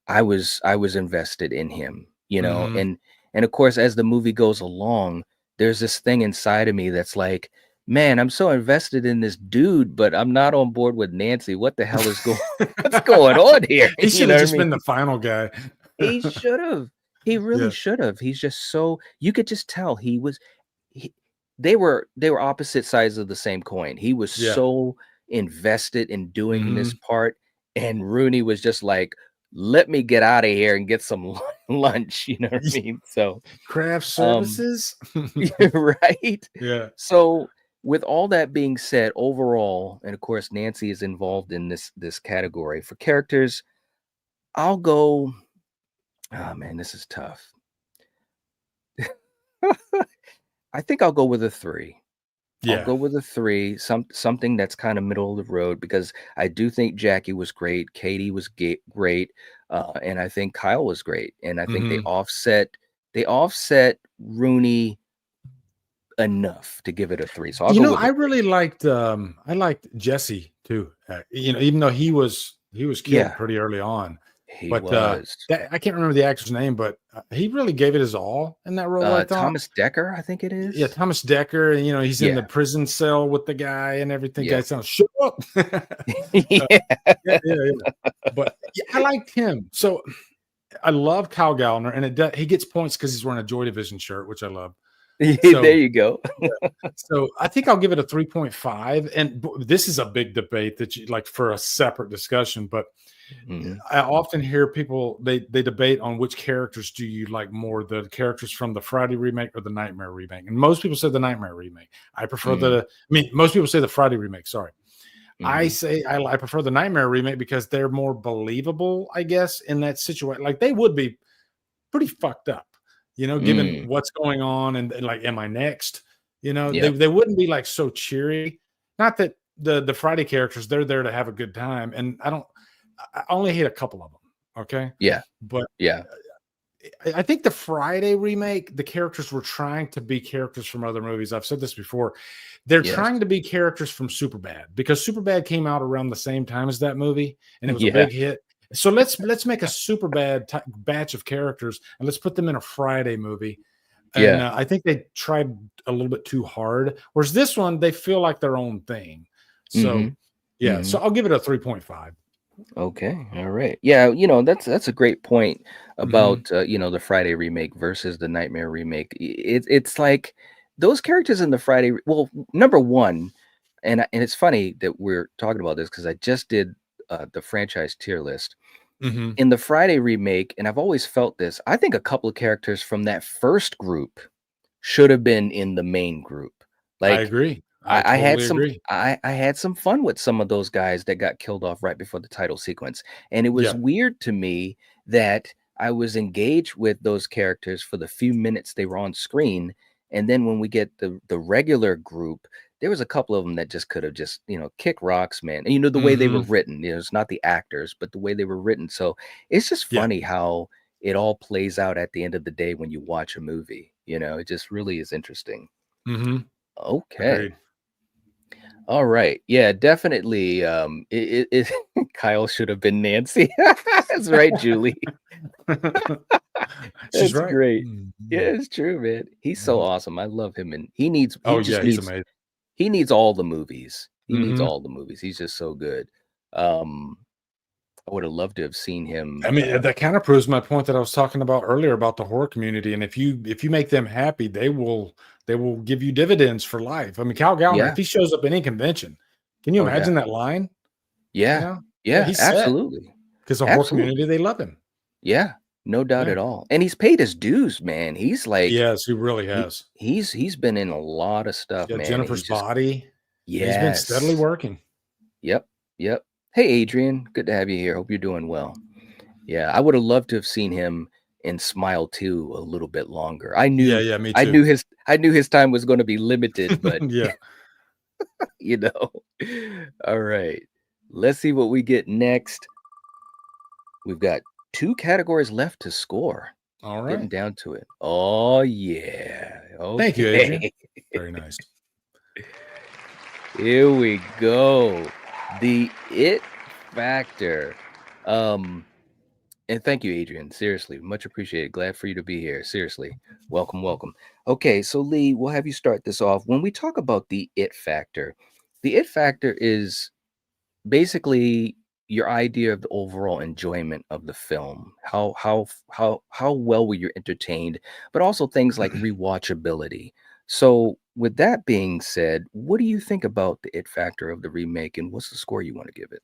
I was invested in him,
Mhm.
and of course, as the movie goes along, there's this thing inside of me that's like, man, I'm so invested in this dude, but I'm not on board with Nancy. What the hell is going what's going on here?
He
You
should
know
have
what I
just
mean?
been the final guy.
He should have. He really
Yeah,
should have. He's just so you could just tell he, they were opposite sides of the same coin. He was
yeah.
so invested in doing this
Mhm.
part, and Rooney was just like, "Let me get out of here and get some lunch." You know what I mean? So,
Craft
um,
services?
right.
Yeah.
So, with all that being said, overall, and of course, Nancy is involved in this category for characters. I'll go. Oh man, this is tough. I think I'll go with a 3. I'll
Yeah.
go with a 3, something that's kinda middle of the road because I do think Jackie was great, Katie was great, and I think Kyle was great, and I think they
Mhm.
offset Rooney enough to give it a 3, so I'll go with a 3.
I liked Jesse too. Even though he was killed
Yeah.
pretty early on.
He
But
was.
that I can't remember the actor's name, but he really gave it his all in that role. I thought.
Thomas Decker, I think it
Yeah,
is.
Thomas Decker, and he's in
Yeah.
the prison cell with the guy and everything. Guy
Yep.
sounds shut up.
Yeah.
Yeah, yeah, yeah. But yeah, I liked him. So I love Kyle Gallner, and he gets points because he's wearing a Joy Division shirt, which I love.
There
So
you go.
so I think I'll give it a 3.5. And this is a big debate that you like for a separate discussion, but
Mhm.
I often hear people they debate on which characters do you like more, the characters from the Friday remake or the Nightmare remake. And most people say the Nightmare remake. I prefer
Mhm.
most people say the Friday remake. Sorry. I
Mhm.
say I prefer the Nightmare remake because they're more believable, I guess, in that situation. Like they would be pretty fucked up, given
Mm.
what's going on and like, am I next? They
Yep.
they wouldn't be like so cheery. Not that the Friday characters, they're there to have a good time, and I only hate a couple of them. Okay,
Yeah.
but
Yeah.
I think the Friday remake, the characters were trying to be characters from other movies. I've said this before. They're
Yes.
trying to be characters from Superbad because Superbad came out around the same time as that movie, and it was a
Yeah.
big hit. So let's make a Superbad batch of characters and let's put them in a Friday movie. And
Yeah.
I think they tried a little bit too hard. Whereas this one, they feel like their own thing. So
Mhm.
yeah, so
Mhm.
I'll give it a 3.5.
Okay. All right. Yeah, that's a great point
Mhm.
about the Friday remake versus the Nightmare remake. It's like those characters in the well, number one, and it's funny that we're talking about this because I just did the franchise tier list.
Mhm.
In the Friday remake, and I've always felt this, I think a couple of characters from that first group should have been in the main group.
I
Like
agree. I
I had
totally
some
agree.
I had some fun with some of those guys that got killed off right before the title sequence. And it was
Yeah.
weird to me that I was engaged with those characters for the few minutes they were on screen. And then when we get the regular group, there was a couple of them that just could have just, kick rocks, man. And the way they were
Mhm.
written, it's not the actors, but the way they were written. So it's just
Yeah.
funny how it all plays out at the end of the day when you watch a movie. It just really is interesting.
Mhm.
Okay.
Agreed.
All right. Yeah, definitely. Kyle should have been Nancy. That's right, Julie.
She's
That's
right.
great. Yeah,
Mhm.
it's true, man. He's so
Mhm.
awesome. I love him, and he
Oh,
just
yeah, he's
needs
amazing.
he needs all the movies. He needs
Mhm.
all the movies. He's just so good. Um, I would have loved to have seen
I
him.
mean, that kind of proves my point that I was talking about earlier about the horror community, and if you make them happy, they will give you dividends for life. I mean, Cal Gallner, if
Yeah,
he shows up in any convention, can you
oh yeah,
imagine that line? You
yeah,
know? Yeah,
yeah.
he's set
Absolutely,
because the horror community,
absolutely.
they love him.
Yeah, no doubt
Yeah.
at all. And he's paid his dues, man. He's like
Yes, he really
he
has.
he's been in a lot of stuff,
Yeah,
man. And
Jennifer's
he's just
Body. He's been steadily
yes.
working.
Yep. Yep. Hey, Adrian. Good to have you here. Hope you're doing well. Yeah, I would have loved to have seen him in Smile 2 a little bit longer. I
Yeah,
knew
yeah, me
I
too.
knew his I knew his time was going to be limited, but
Yeah.
you know. All right. Let's see what we get next. We've got two categories left to score.
All
Getting
right.
down to it. Oh yeah.
Thank you, Adrian.
Okay.
Very nice.
Here we go. The it factor. Um And thank you, Adrian. Seriously, much appreciated. Glad for you to be here. Seriously, welcome, welcome. Okay, so Lee, we'll have you start this off. When we talk about the it factor is basically your idea of the overall enjoyment of the film. How well were you entertained, but also things like rewatchability. So, with that being said, what do you think about the it factor of the remake, and what's the score you want to give it?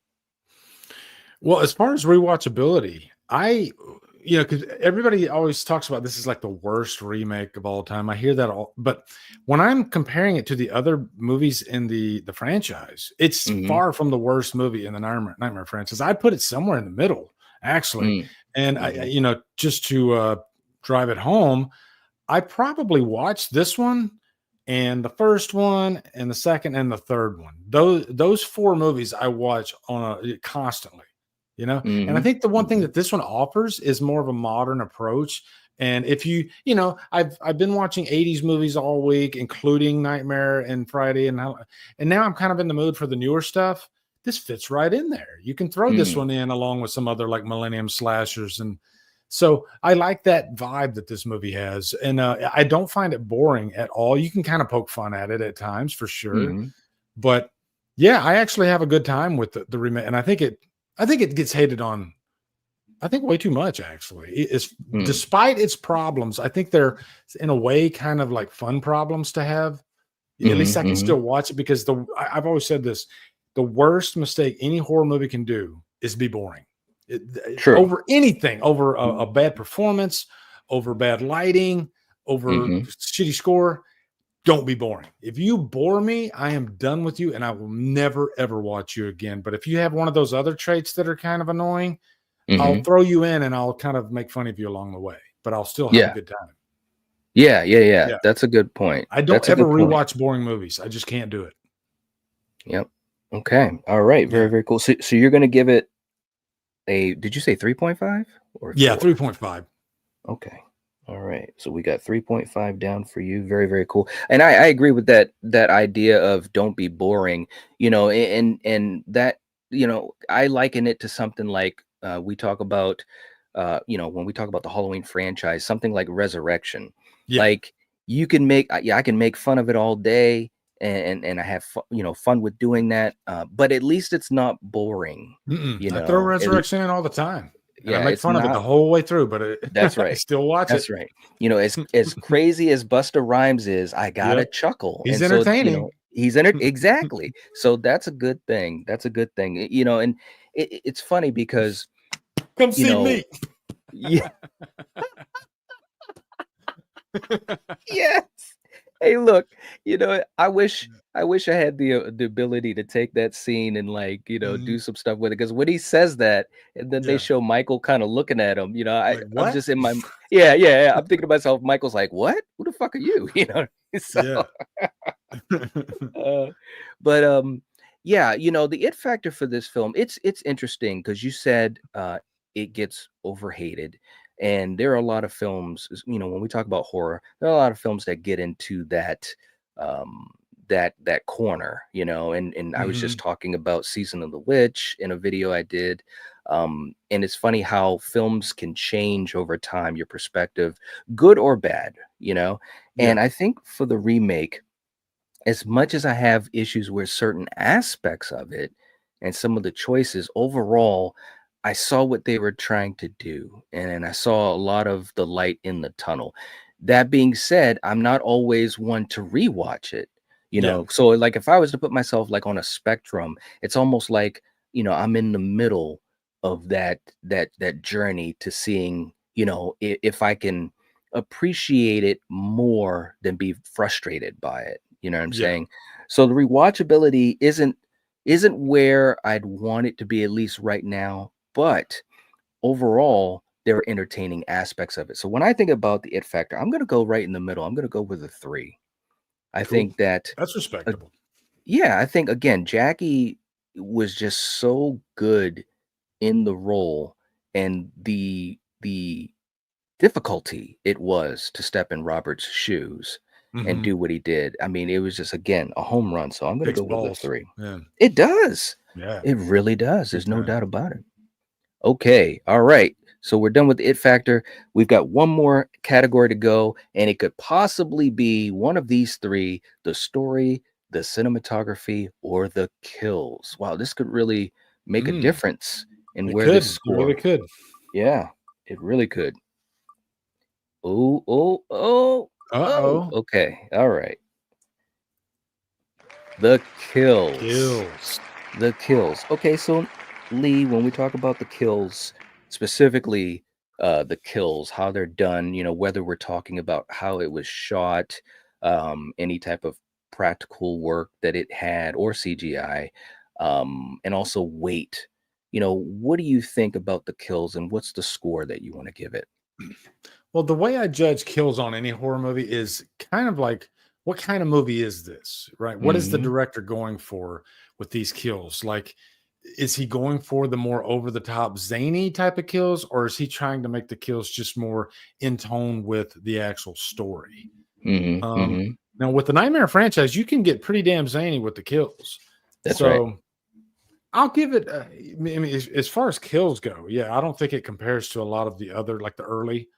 Well, as far as rewatchability, because everybody always talks about this is like the worst remake of all time. I hear that all, but when I'm comparing it to the other movies in the franchise, it's
Mm-hmm.
far from the worst movie in the Nightmare franchise. I put it somewhere in the middle, actually. And
Mm-hmm.
just to drive it home, I probably watched this one and the first one and the second and the third one. Those four movies I watch on a constantly, And I
Mm-hmm.
think the one thing
Mm-hmm.
that this one offers is more of a modern approach. And if I've been watching 80s movies all week, including Nightmare and Friday, and now I'm kind of in the mood for the newer stuff. this fits right in there. You can throw this
Mm,
one in along with some other like Millennium slashers. And so I like that vibe that this movie has. And I don't find it boring at all. You can kind of poke fun at it at times for sure.
mhm,
But yeah, I actually have a good time with the remake. And I think it gets hated on, I think, way too much, actually. It's
mm,
despite its problems, I think they're in a way kind of like fun problems to have. At least
mhm,
I can
mhm.
still watch it because I've always said this: the worst mistake any horror movie can do is be boring.
True.
Over anything, over a bad performance, over bad lighting, over
Mhm.
shitty score. Don't be boring. If you bore me, I am done with you, and I will never ever watch you again. But if you have one of those other traits that are kind of annoying, I'll
Mhm.
throw you in and I'll kind of make fun of you along the way, but I'll still have a
Yeah.
good time.
Yeah, yeah, yeah.
Yeah.
That's a good point.
I don't
That's a
ever
good point.
rewatch boring movies. I just can't do it.
Yep. Okay. All right. Very,
Yeah.
very cool. So you're gonna give it a, did you say 3.5 or
Yeah.
4?
3.5.
Okay. All right. So we got 3.5 down for you. Very, very cool. And I agree with that idea of don't be boring, and that, I liken it to something like we talk about when we talk about the Halloween franchise, something like Resurrection.
Yeah.
Like you can make yeah, I can make fun of it all day and I have fun with doing that. But at least it's not boring,
Mm-mm.
you
I throw
know.
Resurrection in all the time and I
Yeah,
make
it's
fun of it
not.
the whole way through, but
That's
I
right.
still watch it.
That's right. As crazy as Busta Rhymes is, I gotta
Yep.
chuckle.
He's
And so,
entertaining.
he's in it exactly. So that's a good thing. That's a good thing. And it's funny because,
Come
you
see
know,
me.
yeah, yes. Hey, look, I wish I had the ability to take that scene and like, do
Mhm.
some stuff with it. Because when he says that, and then they
Yeah.
show Michael kind of looking at him,
Like
I'm
what?
just in my yeah, yeah, yeah. I'm thinking to myself, Michael's like, what? Who the fuck are you? So
Yeah.
uh, but yeah, the it factor for this film, it's interesting because you said it gets overhated. And there are a lot of films, when we talk about horror, there are a lot of films that get into um that corner, and I was just
Mhm.
talking about Season of the Witch in a video I did. And it's funny how films can change over time, your perspective, good or bad.
Yeah.
And I think for the remake, as much as I have issues with certain aspects of it and some of the choices, overall, I saw what they were trying to do and I saw a lot of the light in the tunnel. That being said, I'm not always one to rewatch it,
Yeah.
So like if I was to put myself like on a spectrum, it's almost like, I'm in the middle of that journey to seeing, if I can appreciate it more than be frustrated by it. You know what I'm
Yeah.
saying? So the rewatchability isn't where I'd want it to be, at least right now, but overall, there are entertaining aspects of it. So when I think about the it factor, I'm gonna go right in the middle. I'm gonna go with a 3. I
Cool.
think that
That's
uh,
respectable.
yeah, I think again, Jackie was just so good in the role and the difficulty it was to step in Robert's shoes and
Mhm.
do what he did. I mean, it was just again a home run. So I'm gonna
Takes
go with a
balls.
3.
Yeah.
It does.
Yeah.
It really does.
Big
There's no
time.
doubt about it. Okay. All right. So we're done with the it factor. We've got one more category to go, and it could possibly be one of these three: the story, the cinematography, or the kills. Wow, this could really make a
Mm.
difference in
It
where this
could. It really
score.
could.
Yeah, it really could. Oh, oh, oh, oh.
Uh-oh.
Okay. All right. The kills.
Kills.
The kills. Okay, so Lee, when we talk about the kills, specifically the kills, how they're done, whether we're talking about how it was shot, any type of practical work that it had or CGI, and also weight. What do you think about the kills and what's the score that you want to give it?
Well, the way I judge kills on any horror movie is kind of like, what kind of movie is this? Right? What is the
Hmm.
director going for with these kills? Like, is he going for the more over the top zany type of kills, or is he trying to make the kills just more in tone with the actual story?
Hmm.
Um,
Hmm.
Now with the Nightmare franchise, you can get pretty damn zany with the kills.
That's right.
So I'll give it. I mean, as far as kills go, yeah, I don't think it compares to a lot of the other, like the early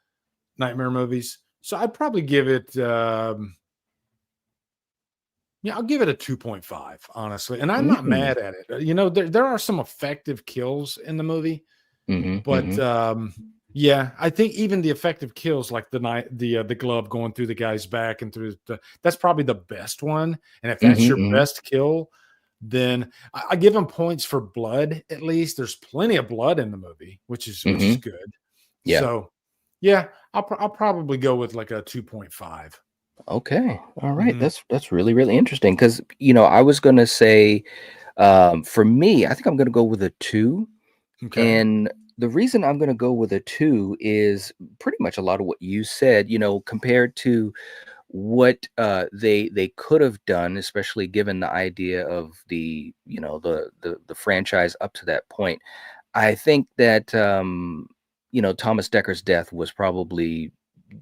Nightmare movies. So I'd probably give it. Yeah, I'll give it a 2.5, honestly. And I'm not
Mm.
mad at it. You know, there are some effective kills in the movie,
Mhm,
but
mhm,
yeah, I think even the effective kills, like the glove going through the guy's back and through that's probably the best one. And if that's
mhm,
your
mhm,
best kill, then I give them points for blood. At least there's plenty of blood in the movie, which is
mhm.
good.
Yeah.
So yeah, I'll probably go with like a 2.5.
Okay. All right.
Mhm.
That's really, really interesting because, I was gonna say, for me, I think I'm gonna go with a 2,
Okay.
and the reason I'm gonna go with a 2 is pretty much a lot of what you said, compared to what, they could have done, especially given the idea of the franchise up to that point. I think that, Thomas Decker's death was probably,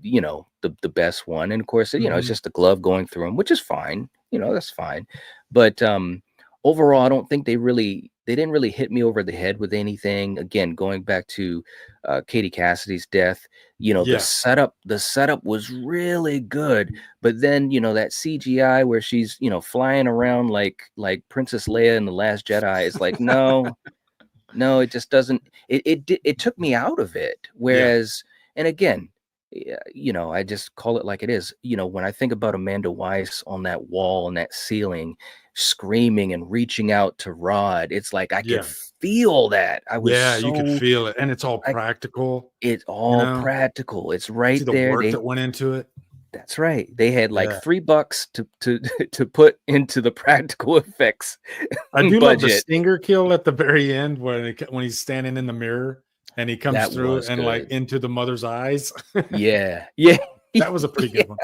the best one. And of course, it's
Mhm.
just the glove going through him, which is fine. That's fine. But overall, I don't think they didn't really hit me over the head with anything. Again, going back to Katie Cassidy's death,
Yeah.
the setup was really good. But then, that CGI where she's, flying around like Princess Leia in The Last Jedi is like, no, no, it just doesn't. It took me out of it.
Yeah.
Whereas, and again, yeah, I just call it like it is. When I think about Amanda Weiss on that wall and that ceiling, screaming and reaching out to Rod, it's like I could
Yeah.
feel that. I was
Yeah, you could
so
feel it, and it's all
I.
practical,
It's
you
all
know?
practical. It's
See
right
the
there.
work that went into it?
That's right. They had like
Yeah.
$3 to to put into the practical effects
I do love the
budget.
stinger kill at the very end when he's standing in the mirror and he comes
That
through
was
and, like,
good.
into the mother's eyes.
Yeah. Yeah.
That was a pretty good one.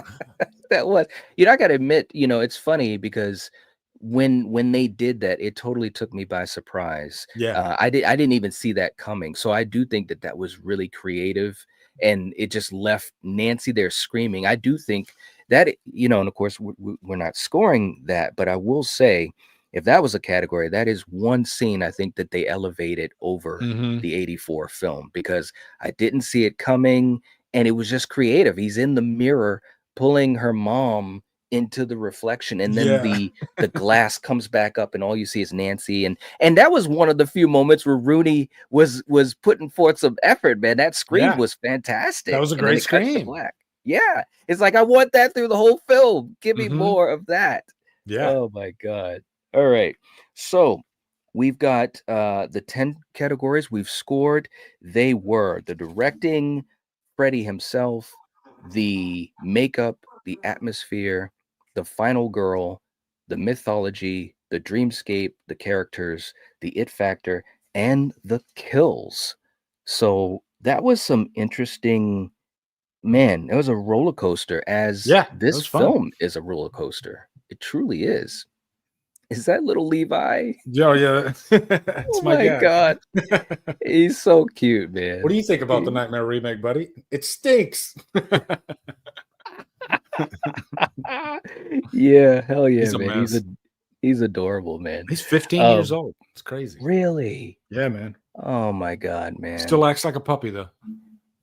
That was I gotta admit, it's funny because when they did that, it totally took me by surprise.
Yeah.
I didn't even see that coming. So I do think that that was really creative, and it just left Nancy there screaming. I do think that and of course we're not scoring that, but I will say if that was a category, that is one scene I think that they elevated over
Mhm.
the 84 film because I didn't see it coming, and it was just creative. He's in the mirror pulling her mom into the reflection, and then
Yeah.
the glass comes back up and all you see is Nancy, and that was one of the few moments where Rooney was putting forth some effort, man. That scream
Yeah.
was
That
fantastic,
was a
and then
great
it cuts to
scream.
black. Yeah, it's like I want that through the whole film. Give me
Mhm.
more of that.
Yeah.
Oh my god. All right, so we've got the 10 categories we've scored. They were the directing, Freddie himself, the makeup, the atmosphere, the final girl, the mythology, the dreamscape, the characters, the it factor, and the kills. So that was some interesting, man. It was a roller coaster, as
Yeah, that
this
was fun.
film is a roller coaster. It truly is. Is that little Levi?
Yeah, yeah. It's
Oh
my
my
guy.
god. He's so cute,
What do
man.
you think about the Nightmare remake, buddy? It stinks.
Yeah, hell yeah,
He's a
man.
mess.
He's adorable, man.
He's 15 years
Um,
old. It's crazy.
really?
Yeah, man.
Oh my god,
Still
man.
acts like a puppy though.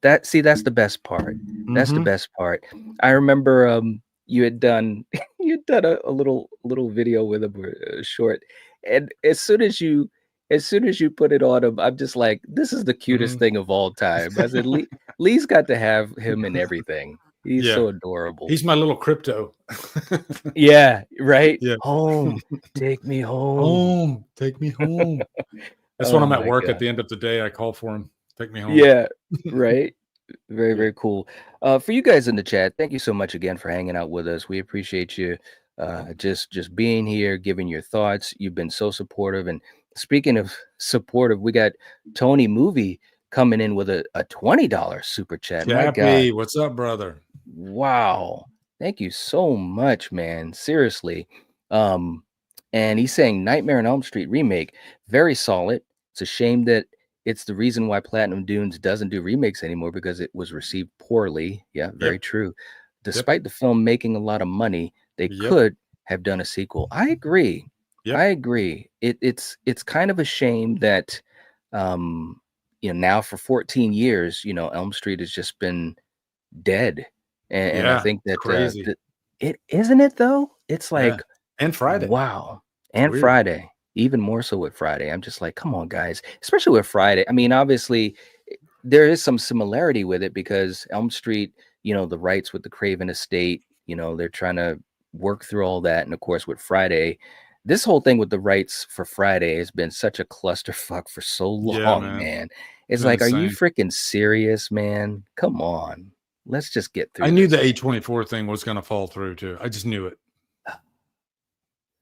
That's the best part. That's the
Mhm.
best part. I remember you had done you'd done a little video with him, or a short, and as soon as you put it on him, I'm just like, this is the cutest
Mhm.
thing of all time. I said, Lee's got to have him in everything. He's
Yeah.
so adorable.
He's my little crypto.
Yeah, right?
Yeah.
Home, take me home.
Home, take me home. That's when
Oh
I'm at
my
work at
god.
the end of the day, I call for him. Take me home.
Yeah, right? Very,
Yeah.
very cool. For you guys in the chat, thank you so much again for hanging out with us. We appreciate you just being here, giving your thoughts. You've been so supportive. And speaking of supportive, we got Tony Movie coming in with a $20 super chat. My God.
Chappie, what's up, brother?
Wow. Thank you so much, man. Seriously. Um, and he's saying Nightmare on Elm Street remake, very solid. It's a shame that it's the reason why Platinum Dunes doesn't do remakes anymore because it was received poorly. Yeah, very
Yep.
true.
Yep.
Despite the film making a lot of money, they
Yep.
could have done a sequel. I agree.
Yep.
I agree. It's kind of a shame that now for 14 years, Elm Street has just been dead. And I
Yeah.
think
It's
that
crazy.
it isn't it though? It's
Yeah.
like,
And Friday.
wow.
It's
And
weird.
Friday, even more so with Friday. I'm just like, come on, guys, especially with Friday. I mean, obviously, there is some similarity with it because Elm Street, the rights with the Craven estate, they're trying to work through all that. And of course, with Friday, this whole thing with the rights for Friday has been such a clusterfuck for so
Yeah,
long,
man.
man.
It's
It's
been
like, are you
insane.
freaking serious, man? Come on. Let's just get
I
through
knew
this.
the A24 thing was going to fall through too. I just knew it.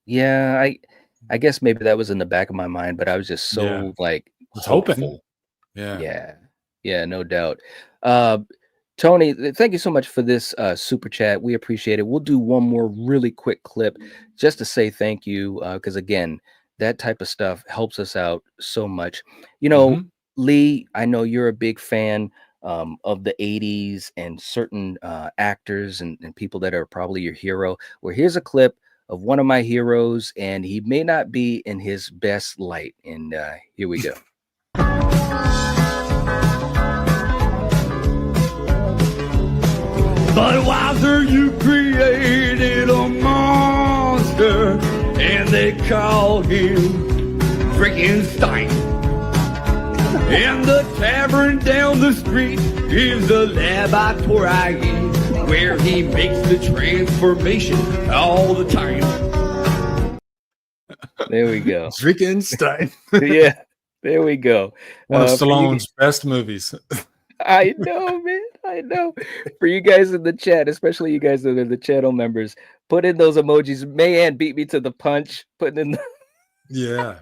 Yeah, I guess maybe that was in the back of my mind, but I was just
Yeah.
so like
Was hoping.
hopeful.
Yeah.
Yeah. Yeah, no doubt. Uh Tony, thank you so much for this super chat. We appreciate it. We'll do one more really quick clip just to say thank you. Because again, that type of stuff helps us out so much.
Mhm.
Lee, I know you're a big fan of the 80s and certain actors and people that are probably your hero. Well, here's a clip of one of my heroes, and he may not be in his best light. And here we go.
Budweiser, you created a monster, and they call him Frankenstein. And the tavern down the street is the laboratory where he makes the transformation all the time.
There we go.
Frankenstein.
Yeah, there we go.
One of
For you-
Stallone's best movies.
I know, man. I know. For you guys in the chat, especially you guys that are the channel members, put in those emojis. Mayan beat me to the punch. Putting in the
Yeah.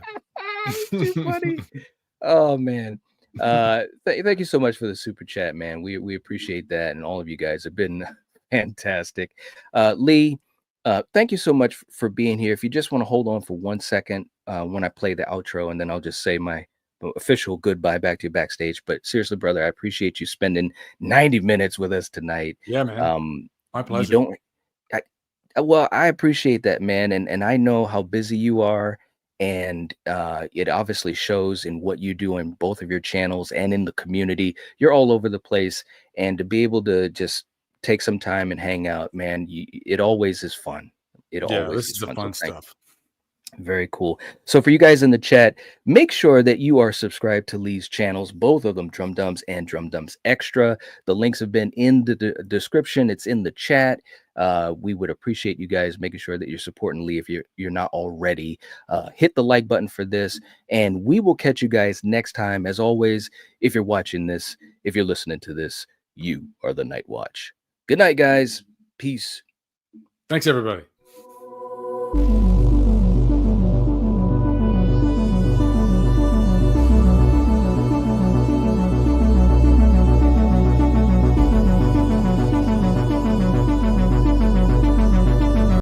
it's too funny. Oh man. Thank you so much for the super chat, man. We appreciate that, and all of you guys have been fantastic. Lee, thank you so much for being here. If you just want to hold on for 1 second when I play the outro, and then I'll just say my official goodbye back to you backstage. But seriously, brother, I appreciate you spending 90 minutes with us tonight.
Yeah, man. My
You
pleasure.
don't well, I appreciate that, man, and I know how busy you are, and it obviously shows in what you do in both of your channels and in the community. You're all over the place, and to be able to just take some time and hang out, man, it always is fun. It
Yeah,
always
this
is
is the
fun.
fun
So thank you.
stuff.
Very cool. So for you guys in the chat, make sure that you are subscribed to Lee's channels, both of them, Drum Dums and Drum Dums Extra. The links have been in the description. It's in the chat. We would appreciate you guys making sure that you're supporting Lee if you're not already. Hit the like button for this, and we will catch you guys next time. As always, if you're watching this, if you're listening to this, you are the Night Watch. Good night, guys. Peace.
Thanks, everybody.